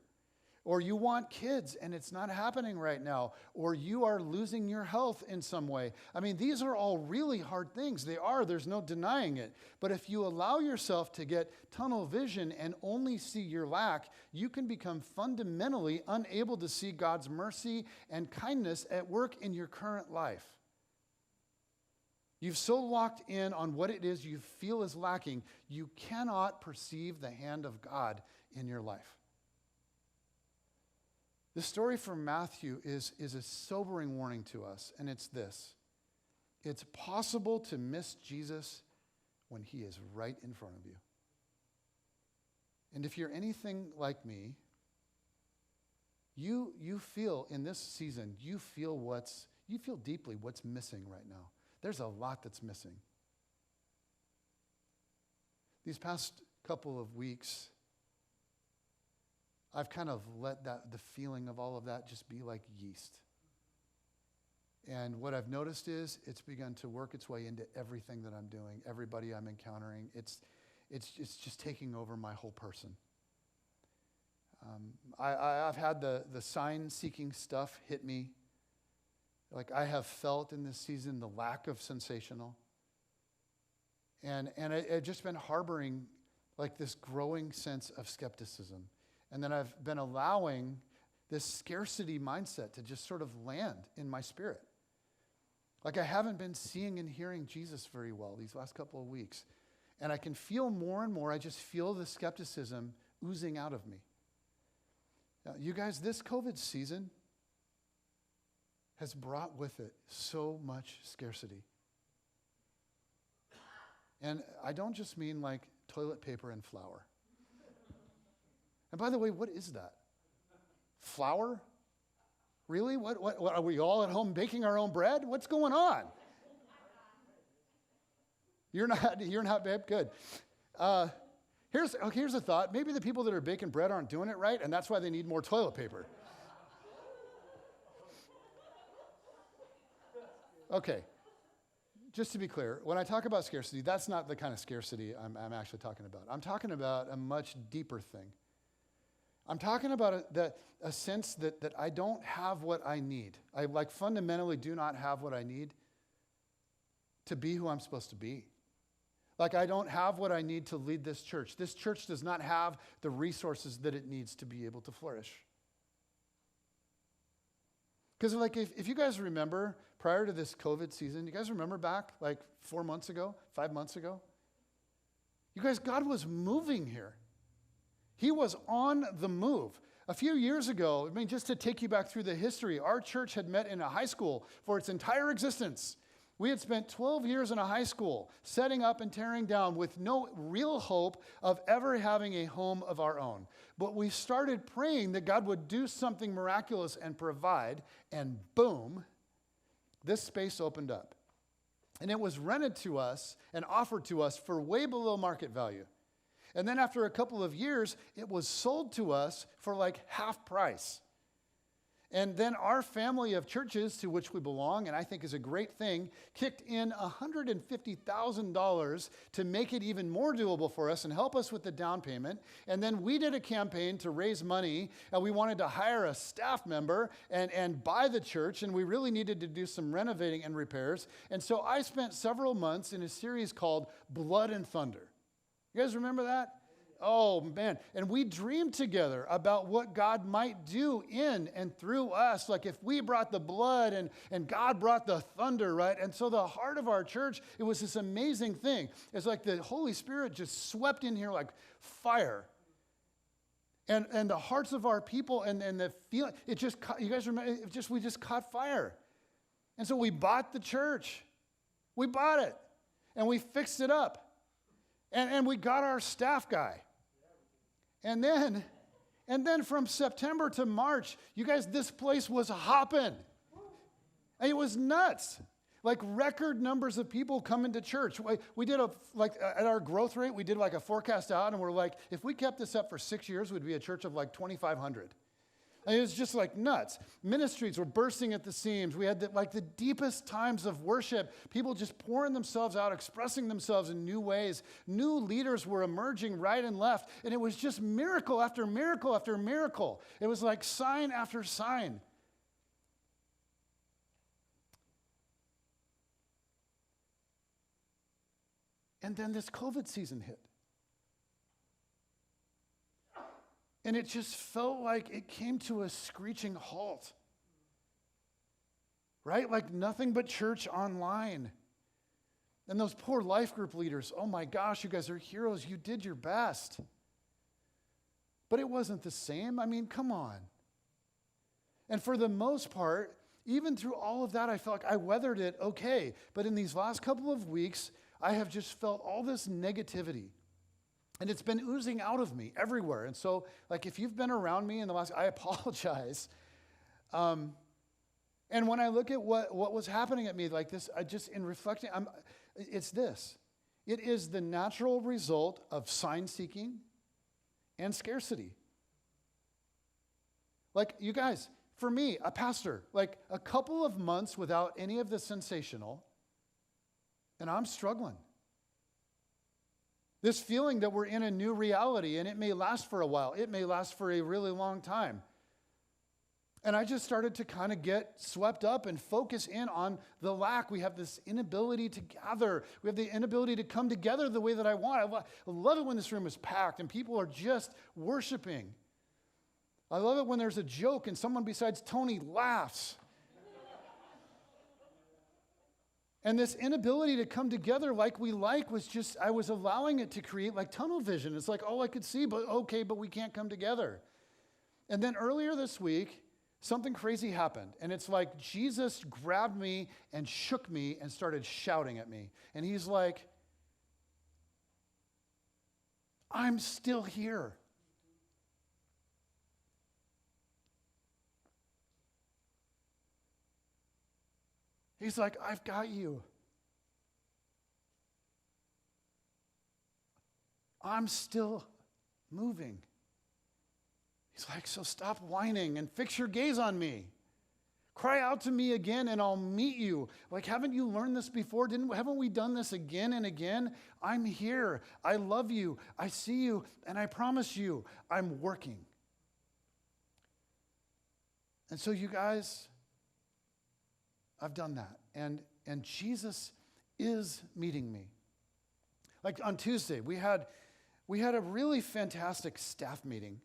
Or you want kids and it's not happening right now. Or you are losing your health in some way. I mean, these are all really hard things. They are. There's no denying it. But if you allow yourself to get tunnel vision and only see your lack, you can become fundamentally unable to see God's mercy and kindness at work in your current life. You've so locked in on what it is you feel is lacking, you cannot perceive the hand of God in your life. The story from Matthew is a sobering warning to us, and it's this. It's possible to miss Jesus when he is right in front of you. And if you're anything like me, you feel in this season, you feel deeply what's missing right now. There's a lot that's missing. These past couple of weeks, I've kind of let the feeling of all of that just be like yeast. And what I've noticed is it's begun to work its way into everything that I'm doing, everybody I'm encountering. It's just taking over my whole person. I've had the sign-seeking stuff hit me. Like I have felt in this season the lack of sensational. And I've just been harboring like this growing sense of skepticism. And then I've been allowing this scarcity mindset to just sort of land in my spirit. Like I haven't been seeing and hearing Jesus very well these last couple of weeks. And I can feel more and more, I just feel the skepticism oozing out of me. Now, you guys, this COVID season has brought with it so much scarcity. And I don't just mean like toilet paper and flour. And by the way, what is that? Flour? Really? What are we all at home baking our own bread? What's going on? You're not, babe? Good. Here's a thought. Maybe the people that are baking bread aren't doing it right, and that's why they need more toilet paper. Okay, just to be clear, when I talk about scarcity, that's not the kind of scarcity I'm actually talking about. I'm talking about a much deeper thing. I'm talking about a sense that I don't have what I need. I fundamentally do not have what I need to be who I'm supposed to be. Like I don't have what I need to lead this church. This church does not have the resources that it needs to be able to flourish. Because if you guys remember, prior to this COVID season, you guys remember back like 4 months ago, 5 months ago? You guys, God was moving here. He was on the move. A few years ago, just to take you back through the history, our church had met in a high school for its entire existence. We had spent 12 years in a high school, setting up and tearing down with no real hope of ever having a home of our own. But we started praying that God would do something miraculous and provide, and boom, this space opened up. And it was rented to us and offered to us for way below market value. And then after a couple of years, it was sold to us for like half price. And then our family of churches to which we belong, and I think is a great thing, kicked in $150,000 to make it even more doable for us and help us with the down payment. And then we did a campaign to raise money, and we wanted to hire a staff member and buy the church, and we really needed to do some renovating and repairs. And so I spent several months in a series called Blood and Thunder. You guys remember that? Oh, man. And we dreamed together about what God might do in and through us. Like if we brought the blood and God brought the thunder, right? And so the heart of our church, it was this amazing thing. It's like the Holy Spirit just swept in here like fire. And the hearts of our people and the feeling, it just, you guys remember, we just caught fire. And so we bought the church. We bought it. And we fixed it up. And we got our staff guy. And then from September to March, you guys, this place was hopping. And it was nuts. Like record numbers of people coming to church. We did at our growth rate, we did like a forecast out, and we're like, if we kept this up for 6 years, we'd be a church of like 2,500. And it was just like nuts. Ministries were bursting at the seams. We had the deepest times of worship. People just pouring themselves out, expressing themselves in new ways. New leaders were emerging right and left. And it was just miracle after miracle after miracle. It was like sign after sign. And then this COVID season hit. And it just felt like it came to a screeching halt. Right? Like nothing but church online. And those poor life group leaders, oh my gosh, you guys are heroes. You did your best. But it wasn't the same. I mean, come on. And for the most part, even through all of that, I felt like I weathered it okay. But in these last couple of weeks, I have just felt all this negativity. And it's been oozing out of me everywhere. And so, like, if you've been around me in the last, I apologize. And when I look at what was happening at me like this, I just, in reflecting, it's this. It is the natural result of sign-seeking and scarcity. Like, you guys, for me, a pastor, like a couple of months without any of the sensational, and I'm struggling. This feeling that we're in a new reality, and it may last for a while. It may last for a really long time. And I just started to kind of get swept up and focus in on the lack. We have this inability to gather. We have the inability to come together the way that I want. I love it when this room is packed and people are just worshiping. I love it when there's a joke and someone besides Tony laughs. And this inability to come together like we like was just, I was allowing it to create like tunnel vision. It's like all I could see, but we can't come together. And then earlier this week, something crazy happened. And it's like Jesus grabbed me and shook me and started shouting at me. And he's like, I'm still here. He's like, I've got you. I'm still moving. He's like, so stop whining and fix your gaze on me. Cry out to me again and I'll meet you. Like, haven't you learned this before? Haven't we done this again and again? I'm here. I love you. I see you. And I promise you, I'm working. And so you guys, I've done that. And Jesus is meeting me. Like on Tuesday, we had a really fantastic staff meeting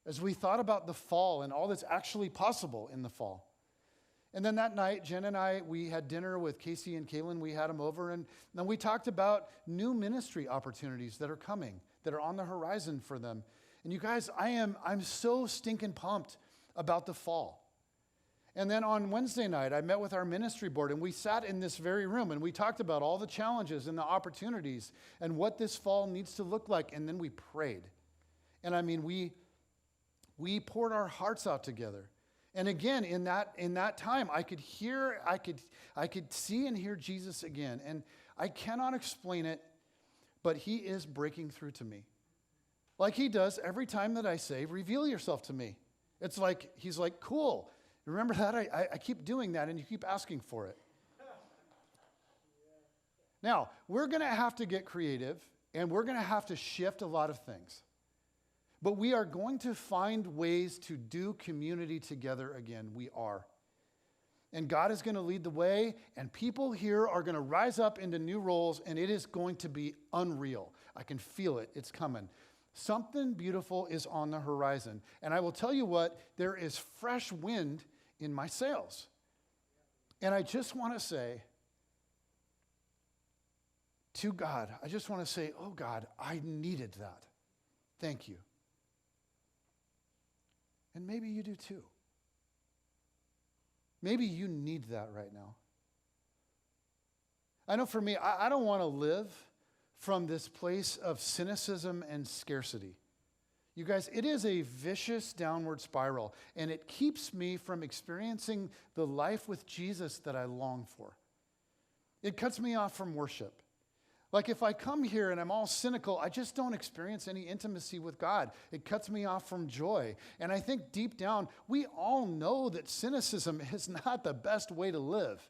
as we thought about the fall and all that's actually possible in the fall. And then that night, Jen and I, we had dinner with Casey and Kaylin. We had them over, and then we talked about new ministry opportunities that are coming, that are on the horizon for them. And you guys, I'm so stinking pumped about the fall. And then on Wednesday night, I met with our ministry board, and we sat in this very room, and we talked about all the challenges and the opportunities and what this fall needs to look like, and then we prayed. And I mean, we poured our hearts out together. And again, in that time, I could see and hear Jesus again. And I cannot explain it, but he is breaking through to me. Like he does every time that I say, reveal yourself to me. It's like, he's like, cool. Remember that? I keep doing that, and you keep asking for it. Now, we're going to have to get creative, and we're going to have to shift a lot of things. But we are going to find ways to do community together again. We are. And God is going to lead the way, and people here are going to rise up into new roles, and it is going to be unreal. I can feel it. It's coming. Something beautiful is on the horizon. And I will tell you what, there is fresh wind in my sails. And I just want to say to God, I just want to say, oh God, I needed that. Thank you. And maybe you do too. Maybe you need that right now. I know for me, I don't want to live from this place of cynicism and scarcity. You guys, it is a vicious downward spiral, and it keeps me from experiencing the life with Jesus that I long for. It cuts me off from worship. Like if I come here and I'm all cynical, I just don't experience any intimacy with God. It cuts me off from joy. And I think deep down, we all know that cynicism is not the best way to live.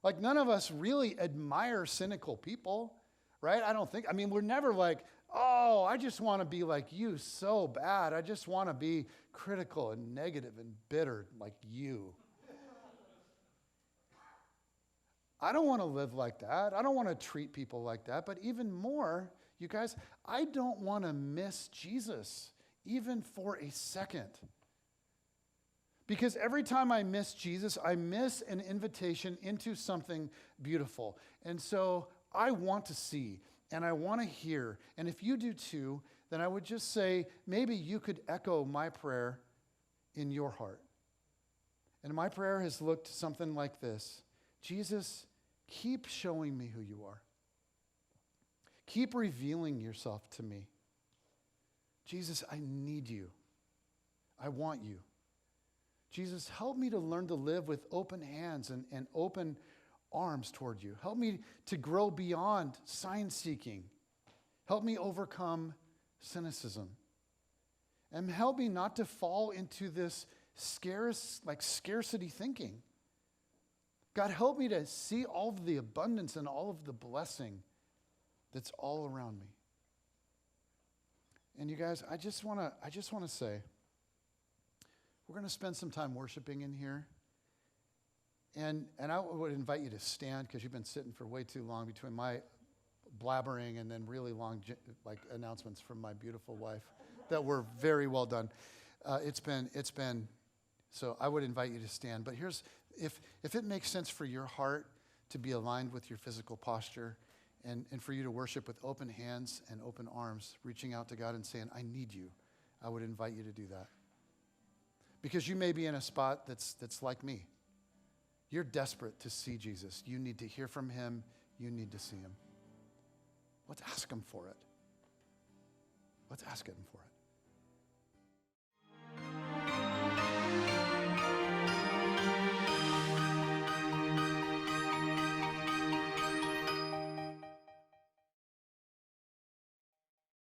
Like none of us really admire cynical people, right? I mean, we're never like, oh, I just want to be like you so bad. I just want to be critical and negative and bitter like you. I don't want to live like that. I don't want to treat people like that. But even more, you guys, I don't want to miss Jesus, even for a second. Because every time I miss Jesus, I miss an invitation into something beautiful. And so I want to see. And I want to hear. And if you do too, then I would just say, maybe you could echo my prayer in your heart. And my prayer has looked something like this. Jesus, keep showing me who you are. Keep revealing yourself to me. Jesus, I need you. I want you. Jesus, help me to learn to live with open hands and open arms toward you. Help me to grow beyond sign-seeking. Help me overcome cynicism. And help me not to fall into this scarcity thinking. God, help me to see all of the abundance and all of the blessing that's all around me. And you guys, I just want to say, we're going to spend some time worshiping in here. And I would invite you to stand because you've been sitting for way too long between my blabbering and then really long announcements from my beautiful wife that were very well done. It's been. So I would invite you to stand. But here's, if it makes sense for your heart to be aligned with your physical posture and for you to worship with open hands and open arms, reaching out to God and saying, I need you, I would invite you to do that. Because you may be in a spot that's like me. You're desperate to see Jesus. You need to hear from him. You need to see him. Let's ask him for it. Let's ask him for it.